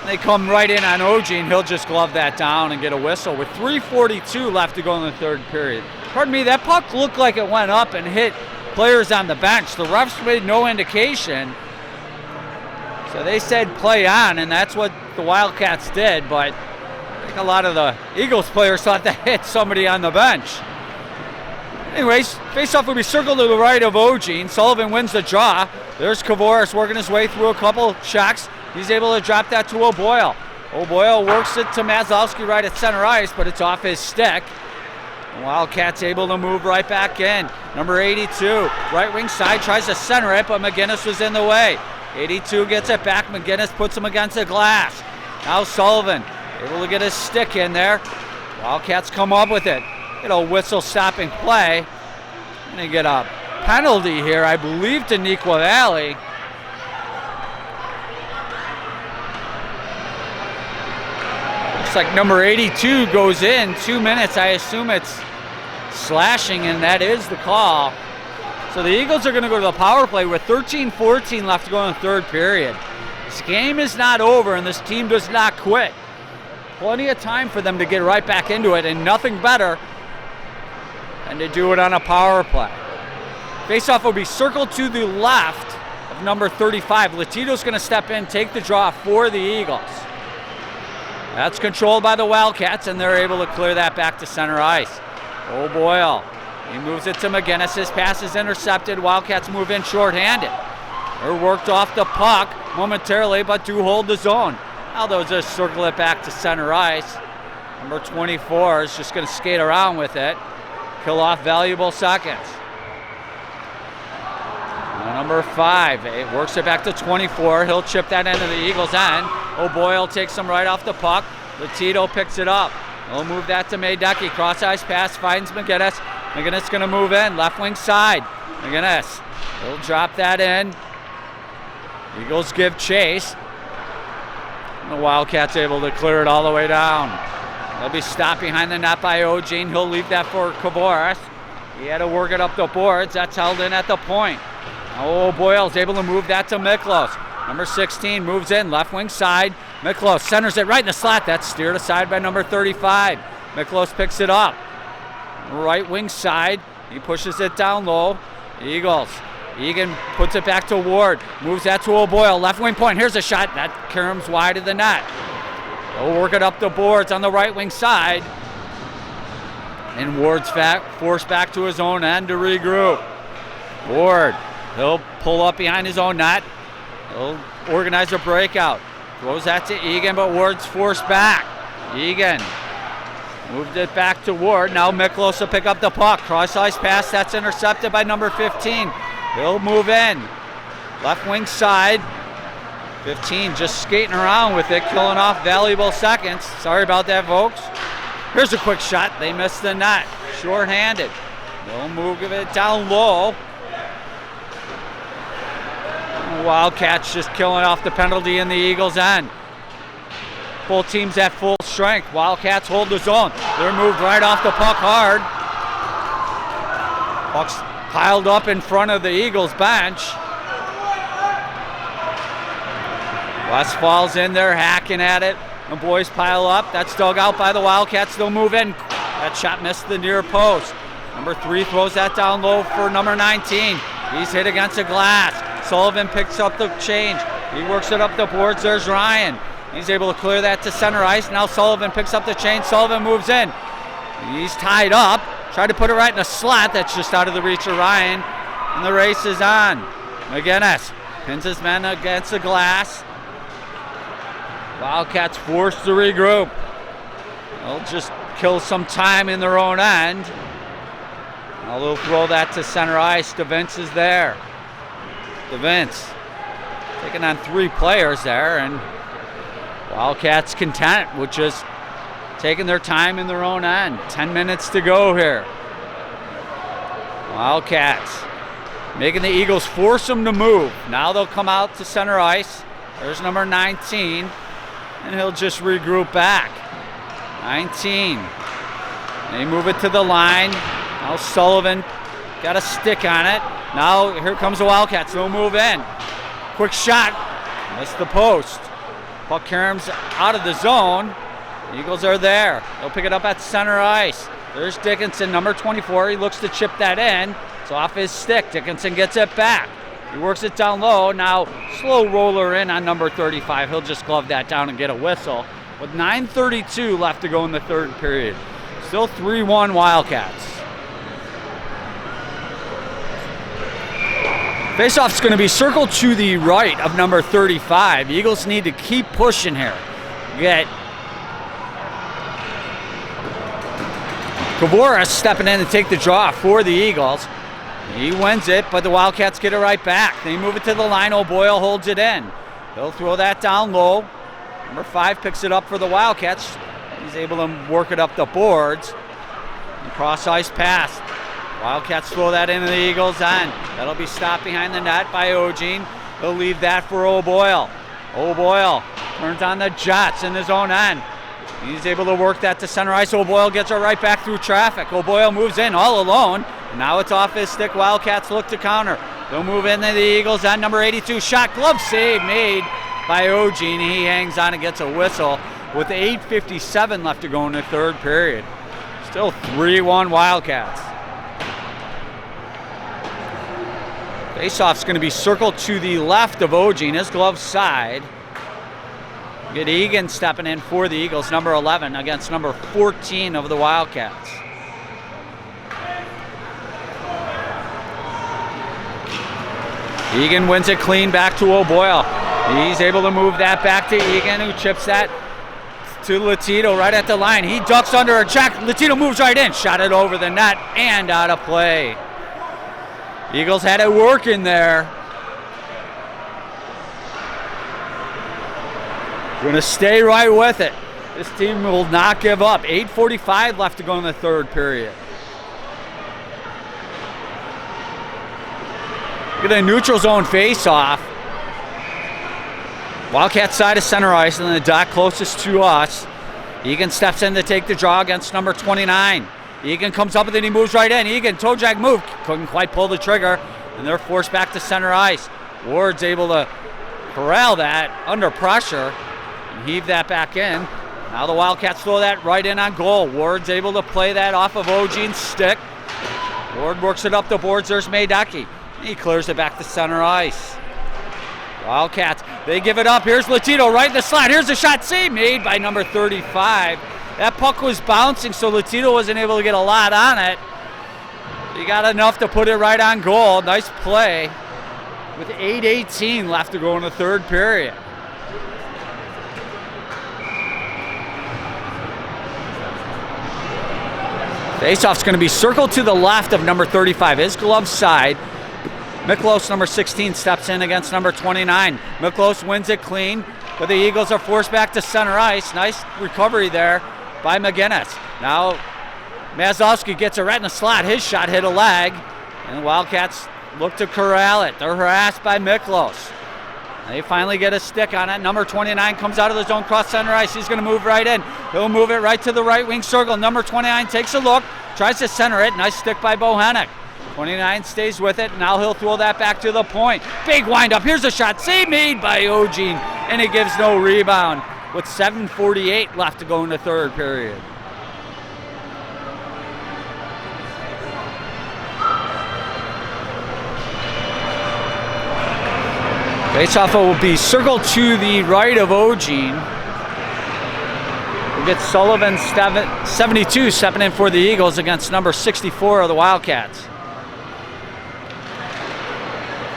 They come right in on Ogene. He'll just glove that down and get a whistle with 3:42 left to go in the third period. Pardon me, that puck looked like it went up and hit players on the bench. The refs made no indication. So they said play on, and that's what the Wildcats did, but I think a lot of the Eagles players thought that hit somebody on the bench. Anyways, faceoff will be circled to the right of Ogene. Sullivan wins the draw. There's Kavoris working his way through a couple checks. He's able to drop that to O'Boyle. O'Boyle works it to Mazowski right at center ice, but it's off his stick. Wildcats able to move right back in. Number 82, right wing side, tries to center it, but McGinnis was in the way. 82 gets it back. McGinnis puts him against the glass. Now Sullivan able to get his stick in there. Wildcats come up with it. Get a whistle stopping play. And they get a penalty here, I believe, to Neuqua Valley. Looks like number 82 goes in. 2 minutes. I assume it's slashing, and that is the call. So the Eagles are going to go to the power play with 13:14 left to go in the third period. This game is not over, and this team does not quit. Plenty of time for them to get right back into it, and nothing better than to do it on a power play. Faceoff will be circled to the left of number 35. Latito's going to step in, take the draw for the Eagles. That's controlled by the Wildcats, and they're able to clear that back to center ice. O'Boyle. He moves it to McGinnis. His pass is intercepted. Wildcats move in shorthanded. They're worked off the puck momentarily, but do hold the zone. Now they'll just circle it back to center ice. Number 24 is just going to skate around with it. Kill off valuable seconds. Number 5, it works it back to 24. He'll chip that into the Eagles' end. O'Boyle takes him right off the puck. Latito picks it up. He'll move that to Mayducky. Cross ice pass finds McGinnis. McGinnis going to move in. Left wing side. McGinnis. He'll drop that in. Eagles give chase. The Wildcats able to clear it all the way down. They'll be stopped behind the net by Ogene. He'll leave that for Kavoris. He had to work it up the boards. That's held in at the point. Now O'Boyle's able to move that to Miklos. Number 16 moves in, left wing side. Miklos centers it right in the slot. That's steered aside by number 35. Miklos picks it up. Right wing side. He pushes it down low. Eagles. Egan puts it back to Ward. Moves that to O'Boyle. Left wing point. Here's a shot. That caroms wide of the net. They'll work it up the boards on the right wing side. And Ward's forced back to his own end to regroup. Ward. He'll pull up behind his own net. He'll organize a breakout. Throws that to Egan, but Ward's forced back. Egan moved it back to Ward. Now Miklos will pick up the puck. Cross-ice pass. That's intercepted by number 15. He'll move in. Left wing side. 15 just skating around with it, killing off valuable seconds. Sorry about that, folks. Here's a quick shot. They missed the net. Short-handed. They'll move it down low. Wildcats just killing off the penalty in the Eagles' end. Both teams at full strength. Wildcats hold the zone. They're moved right off the puck hard. Puck's piled up in front of the Eagles' bench. Westfall's in there hacking at it. The boys pile up. That's dug out by the Wildcats. They'll move in. That shot missed the near post. Number 3 throws that down low for number 19. He's hit against the glass. Sullivan picks up the change. He works it up the boards. There's Ryan. He's able to clear that to center ice. Now Sullivan picks up the change. Sullivan moves in. He's tied up. Tried to put it right in a slot. That's just out of the reach of Ryan. And the race is on. McGinnis pins his men against the glass. Wildcats forced to regroup. They'll just kill some time in their own end. Now they'll throw that to center ice. DeVince is there. DeVince taking on 3 players there, and Wildcats content with just taking their time in their own end. 10 minutes to go here. Wildcats making the Eagles force them to move. Now they'll come out to center ice. There's number 19, and he'll just regroup back. 19. They move it to the line. Now Sullivan got a stick on it. Now here comes the Wildcats. They'll move in. Quick shot. Missed the post. Puck caroms out of the zone. Eagles are there. They'll pick it up at center ice. There's Dickinson, number 24. He looks to chip that in. It's off his stick. Dickinson gets it back. He works it down low. Now slow roller in on number 35. He'll just glove that down and get a whistle. With 9:32 left to go in the third period. Still 3-1 Wildcats. Faceoff's going to be circled to the right of number 35. Eagles need to keep pushing here. Get Kavoris stepping in to take the draw for the Eagles. He wins it, but the Wildcats get it right back. They move it to the line. O'Boyle holds it in. They'll throw that down low. Number 5 picks it up for the Wildcats. He's able to work it up the boards. And cross-ice pass. Wildcats throw that into the Eagles' end. That'll be stopped behind the net by Ogene. He'll leave that for O'Boyle. O'Boyle turns on the Jets in his own end. He's able to work that to center ice. O'Boyle gets it right back through traffic. O'Boyle moves in all alone. Now it's off his stick. Wildcats look to counter. They'll move into the Eagles' end. Number 82 shot. Glove save made by Ogene. He hangs on and gets a whistle with 8:57 left to go in the third period. Still 3-1 Wildcats. Faceoff's going to be circled to the left of Ogene, his glove side. Get Egan stepping in for the Eagles, number 11 against number 14 of the Wildcats. Egan wins it clean back to O'Boyle. He's able to move that back to Egan, who chips that to Latito right at the line. He ducks under a check. Latito moves right in, shot it over the net and out of play. Eagles had it working there. Going to stay right with it. This team will not give up. 8:45 left to go in the third period. Get a neutral zone face-off. Wildcat side of center ice, and the dot closest to us. Egan steps in to take the draw against number 29. Egan comes up and then he moves right in. Egan, toe drag move, couldn't quite pull the trigger, and they're forced back to center ice. Ward's able to corral that under pressure and heave that back in. Now the Wildcats throw that right in on goal. Ward's able to play that off of Ojean's stick. Ward works it up the boards. There's Maydaki. He clears it back to center ice. Wildcats, they give it up. Here's Latito right in the slot. Here's a shot save made by number 35. That puck was bouncing, so Latito wasn't able to get a lot on it. He got enough to put it right on goal. Nice play with 8:18 left to go in the third period. Faceoff's going to be circled to the left of number 35, his glove side. Miklos, number 16, steps in against number 29. Miklos wins it clean, but the Eagles are forced back to center ice. Nice recovery there by McGinnis. Now Mazowski gets it right in the slot. His shot hit a leg, and the Wildcats look to corral it. They're harassed by Miklos. They finally get a stick on it. Number 29 comes out of the zone, cross center ice. He's going to move right in. He'll move it right to the right wing circle. Number 29 takes a look, tries to center it. Nice stick by Bohannek. 29 stays with it. Now he'll throw that back to the point. Big windup. Here's a shot. Save made by Ojean, and it gives no rebound with 7:48 left to go in the third period. Faceoff will be circled to the right of Ojean. We'll get Sullivan 72 stepping in for the Eagles against number 64 of the Wildcats.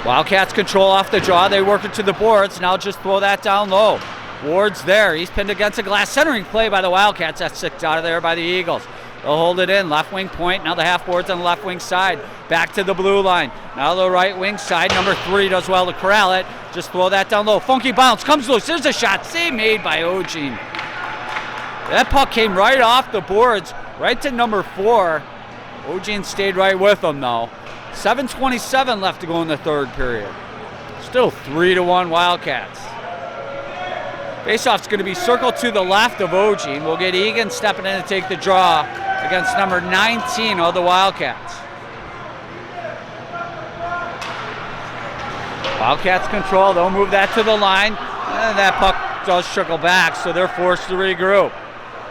Wildcats control off the draw. They work it to the boards. Now just throw that down low. Ward's there. He's pinned against a glass. Centering play by the Wildcats. That's kicked out of there by the Eagles. They'll hold it in. Left wing point. Now the half boards on the left wing side. Back to the blue line. Now the right wing side. Number 3 does well to corral it. Just throw that down low. Funky bounce. Comes loose. There's a shot. Save made by Ojean. That puck came right off the boards. Right to number 4. Ojean stayed right with them though. 7:27 left to go in the third period. Still 3-1 Wildcats. Faceoff's going to be circled to the left of Ojean. We'll get Egan stepping in to take the draw against number 19 of the Wildcats. Wildcats control. They'll move that to the line. And that puck does trickle back, so they're forced to regroup.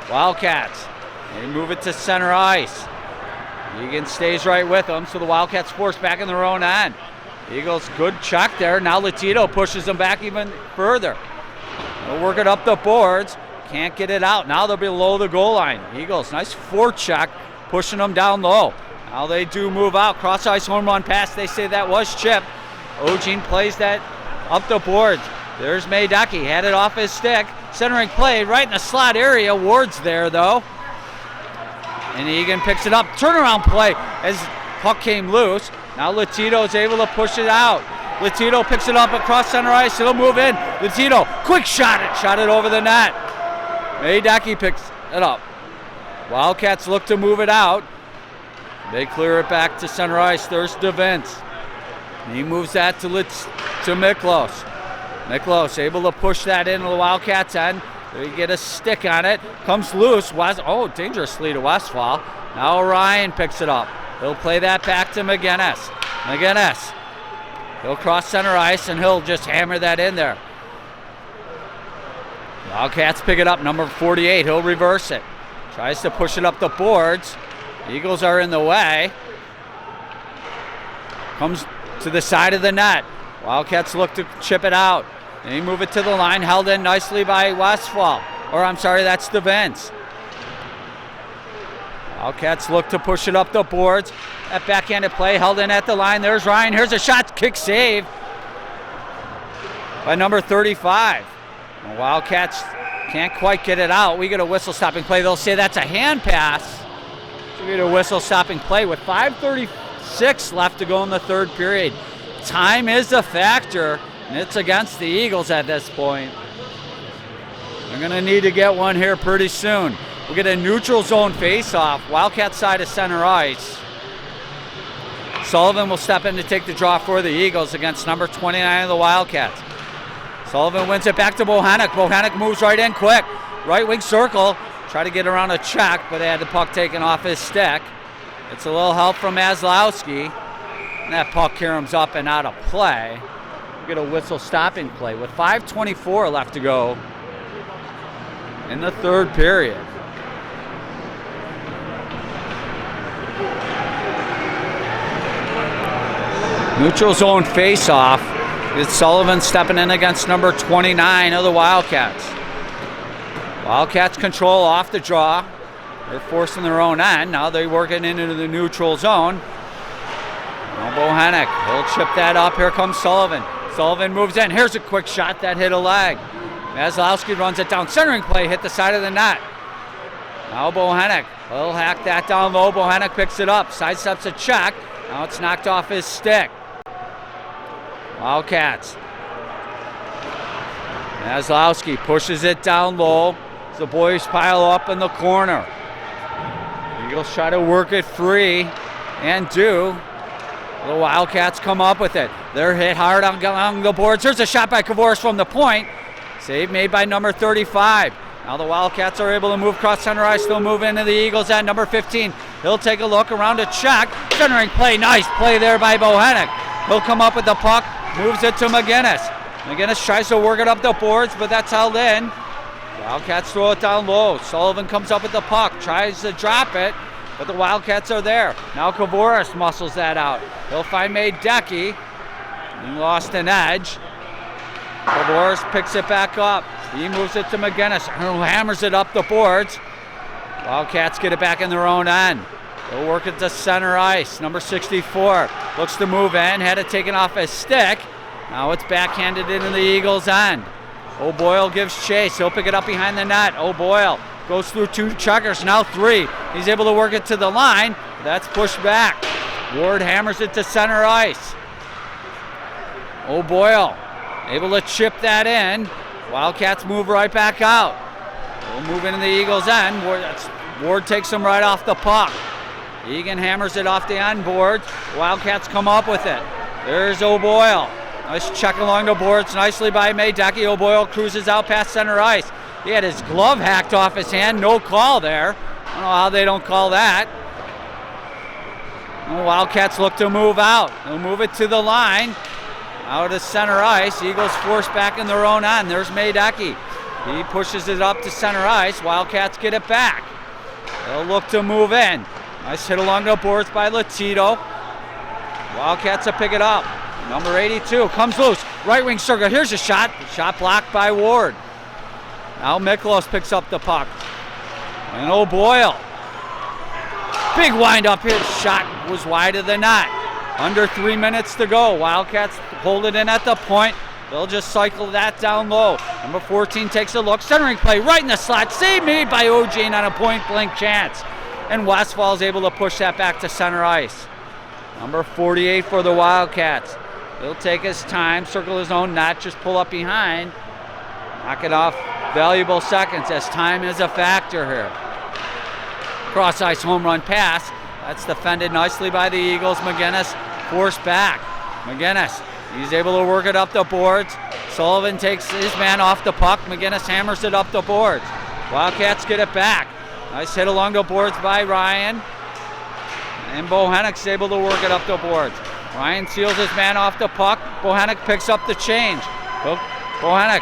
Wildcats, they move it to center ice. Egan stays right with them, so the Wildcats forced back in their own end. Eagles, good check there. Now Latito pushes them back even further. They'll work it up the boards. Can't get it out. Now they're below the goal line. Eagles, nice forecheck, pushing them down low. Now they do move out. Cross ice home run pass. They say that was chipped. Ojean plays that up the boards. There's Maydaki. Had it off his stick. Centering play right in the slot area. Ward's there though. And Egan picks it up. Turnaround play as puck came loose. Now Latito's able to push it out. Latito picks it up across center ice. He'll move in. Latito, quick shot it. Shot it over the net. Maydaki picks it up. Wildcats look to move it out. They clear it back to center ice. There's DeVince. He moves that to Miklos. Miklos able to push that into the Wildcats end. They get a stick on it. Comes loose. Dangerously to Westfall. Now Ryan picks it up. He'll play that back to McGinnis. McGinnis. He'll cross center ice and he'll just hammer that in there. Wildcats pick it up. Number 48. He'll reverse it. Tries to push it up the boards. Eagles are in the way. Comes to the side of the net. Wildcats look to chip it out. They move it to the line, held in nicely by Westfall. That's DeVince. Wildcats look to push it up the boards. That backhanded play held in at the line. There's Ryan. Here's a shot. Kick save by number 35. The Wildcats can't quite get it out. We get a whistle stopping play. They'll say that's a hand pass. So we get a whistle stopping play with 5:36 left to go in the third period. Time is a factor, and it's against the Eagles at this point. They're going to need to get one here pretty soon. We'll get a neutral zone face-off. Wildcat side of center ice. Sullivan will step in to take the draw for the Eagles against number 29 of the Wildcats. Sullivan wins it back to Bohannock. Bohannock moves right in quick. Right wing circle. Try to get around a check, but they had the puck taken off his stick. It's a little help from Maslowski. And that puck caroms up and out of play. We get a whistle stopping play with 5:24 left to go in the third period. Neutral zone face-off. It's Sullivan stepping in against number 29 of the Wildcats. Wildcats control off the draw. They're forcing their own end. Now they're working into the neutral zone. Now Bohannock, he'll chip that up. Here comes Sullivan. Sullivan moves in. Here's a quick shot that hit a leg. Maslowski runs it down. Centering play hit the side of the net. Now Bohannock, he'll hack that down low. Bohannock picks it up. Sidesteps a check. Now it's knocked off his stick. Wildcats. Maslowski pushes it down low. The boys pile up in the corner. Eagles try to work it free and do. The Wildcats come up with it. They're hit hard on the boards. There's a shot by Kavoris from the point. Save made by number 35. Now the Wildcats are able to move across center ice. Still move into the Eagles at number 15. He'll take a look around a check. Centering play. Nice play there by Bohannock. He'll come up with the puck. Moves it to McGinnis. McGinnis tries to work it up the boards, but that's held in. Wildcats throw it down low. Sullivan comes up with the puck. Tries to drop it, but the Wildcats are there. Now Kavoris muscles that out. He'll find Maydecki. He lost an edge. Kavoris picks it back up. He moves it to McGinnis, who hammers it up the boards. Wildcats get it back in their own end. They'll work it to center ice. Number 64 looks to move in. Had it taken off his stick. Now it's backhanded into the Eagles' end. O'Boyle gives chase. He'll pick it up behind the net. O'Boyle goes through two checkers, now three. He's able to work it to the line. That's pushed back. Ward hammers it to center ice. O'Boyle able to chip that in. Wildcats move right back out. They'll move into the Eagles' end. Ward takes him right off the puck. Egan hammers it off the end boards. Wildcats come up with it. There's O'Boyle. Nice check along the boards, nicely by Maydecki. O'Boyle cruises out past center ice. He had his glove hacked off his hand. No call there. I don't know how they don't call that. The Wildcats look to move out. They'll move it to the line. Out of center ice. Eagles forced back in their own end. There's Maydecki. He pushes it up to center ice. Wildcats get it back. They'll look to move in. Nice hit along the boards by Latito. Wildcats will pick it up. Number 82 comes loose. Right wing circle. Here's a shot. Shot blocked by Ward. Now Miklos picks up the puck. And O'Boyle. Big wind up here. Shot was wide of the net. Under 3 minutes to go. Wildcats hold it in at the point. They'll just cycle that down low. Number 14 takes a look. Centering play right in the slot. Save made by Eugene on a point blank chance. And Westfall is able to push that back to center ice. Number 48 for the Wildcats. He'll take his time, circle his own net, just pull up behind. Knock it off valuable seconds as time is a factor here. Cross ice home run pass. That's defended nicely by the Eagles. McGinnis forced back. McGinnis, he's able to work it up the boards. Sullivan takes his man off the puck. McGinnis hammers it up the boards. Wildcats get it back. Nice hit along the boards by Ryan. And Bohannock's able to work it up the boards. Ryan seals his man off the puck. Bohannock picks up the change. Bohannock,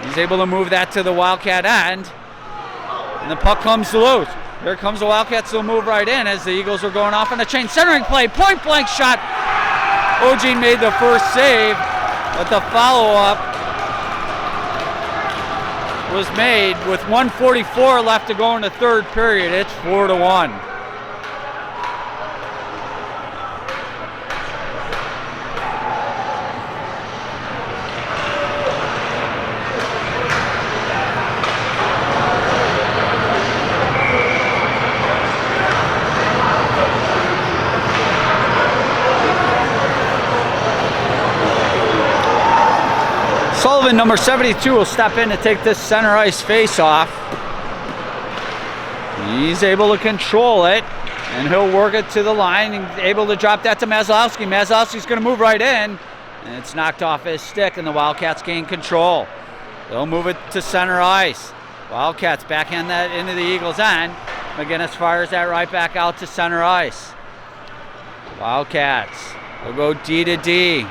he's able to move that to the Wildcat end. And the puck comes loose. Here comes the Wildcats. They'll move right in as the Eagles are going off on the chain. Centering play, point blank shot. Eugene made the first save, but the follow-up was made with 1:44 left to go in the third period. It's 4-1. Sullivan, number 72, will step in to take this center ice face-off. He's able to control it, and he'll work it to the line and able to drop that to Maslowski. Maslowski's going to move right in, And it's knocked off his stick, and the Wildcats gain control. They'll move it to center ice. Wildcats backhand that into the Eagles' end. McGinnis fires that right back out to center ice. Wildcats will go D to D.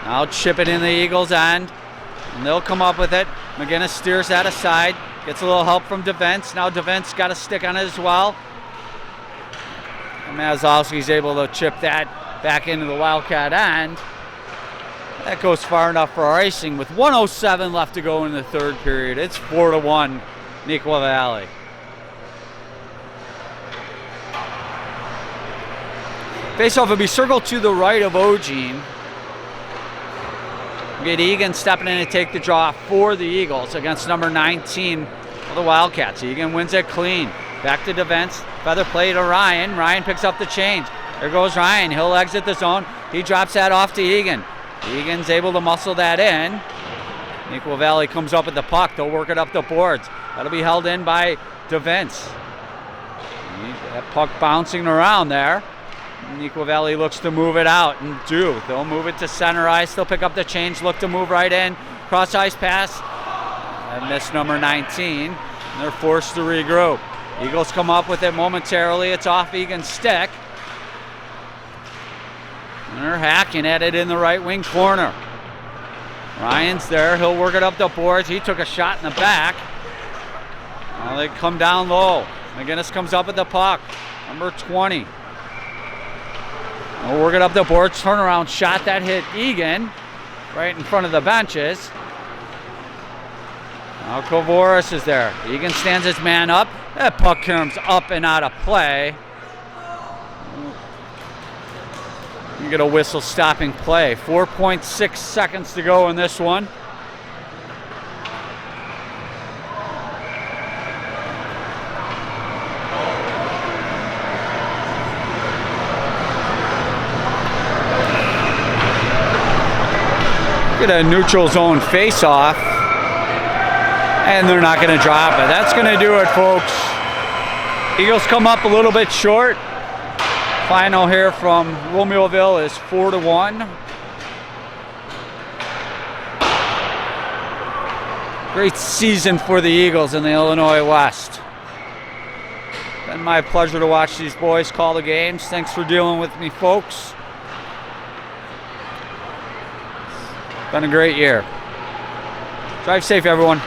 Now chip it in the Eagles' end, and they'll come up with it. McGinnis steers that aside, gets a little help from Defense. Now Defense got a stick on it as well. And Mazowski's able to chip that back into the Wildcat end. That goes far enough for our icing with 1:07 left to go in the third period. It's 4-1, Neuqua Valley. Face-off will be circled to the right of Eugene. Get Egan stepping in to take the draw for the Eagles against number 19 of the Wildcats. Egan wins it clean. Back to Defense. Feather play to Ryan. Ryan picks up the change. There goes Ryan. He'll exit the zone. He drops that off to Egan. Egan's able to muscle that in. Neuqua Valley comes up with the puck. They'll work it up the boards. That'll be held in by Defense. That puck bouncing around there. Neuqua Valley looks to move it out, and do. They'll move it to center ice. They'll pick up the change, look to move right in. Cross ice pass. And miss number 19. And they're forced to regroup. Eagles come up with it momentarily. It's off Egan's stick. And they're hacking at it in the right wing corner. Ryan's there. He'll work it up the boards. He took a shot in the back. Now they come down low. McGinnis comes up with the puck. Number 20. We'll work it up the boards. Turnaround shot that hit Egan right in front of the benches. Now Kovoris is there. Egan stands his man up. That puck comes up and out of play. You get a whistle stopping play. 4.6 seconds to go in this one. Get a neutral zone face-off, and they're not going to drop it. That's going to do it, folks. Eagles come up a little bit short. Final here from Romeoville is 4-1. Great season for the Eagles in the Illinois West. Been my pleasure to watch these boys call the games. Thanks for dealing with me, folks. Been a great year. Drive safe, everyone.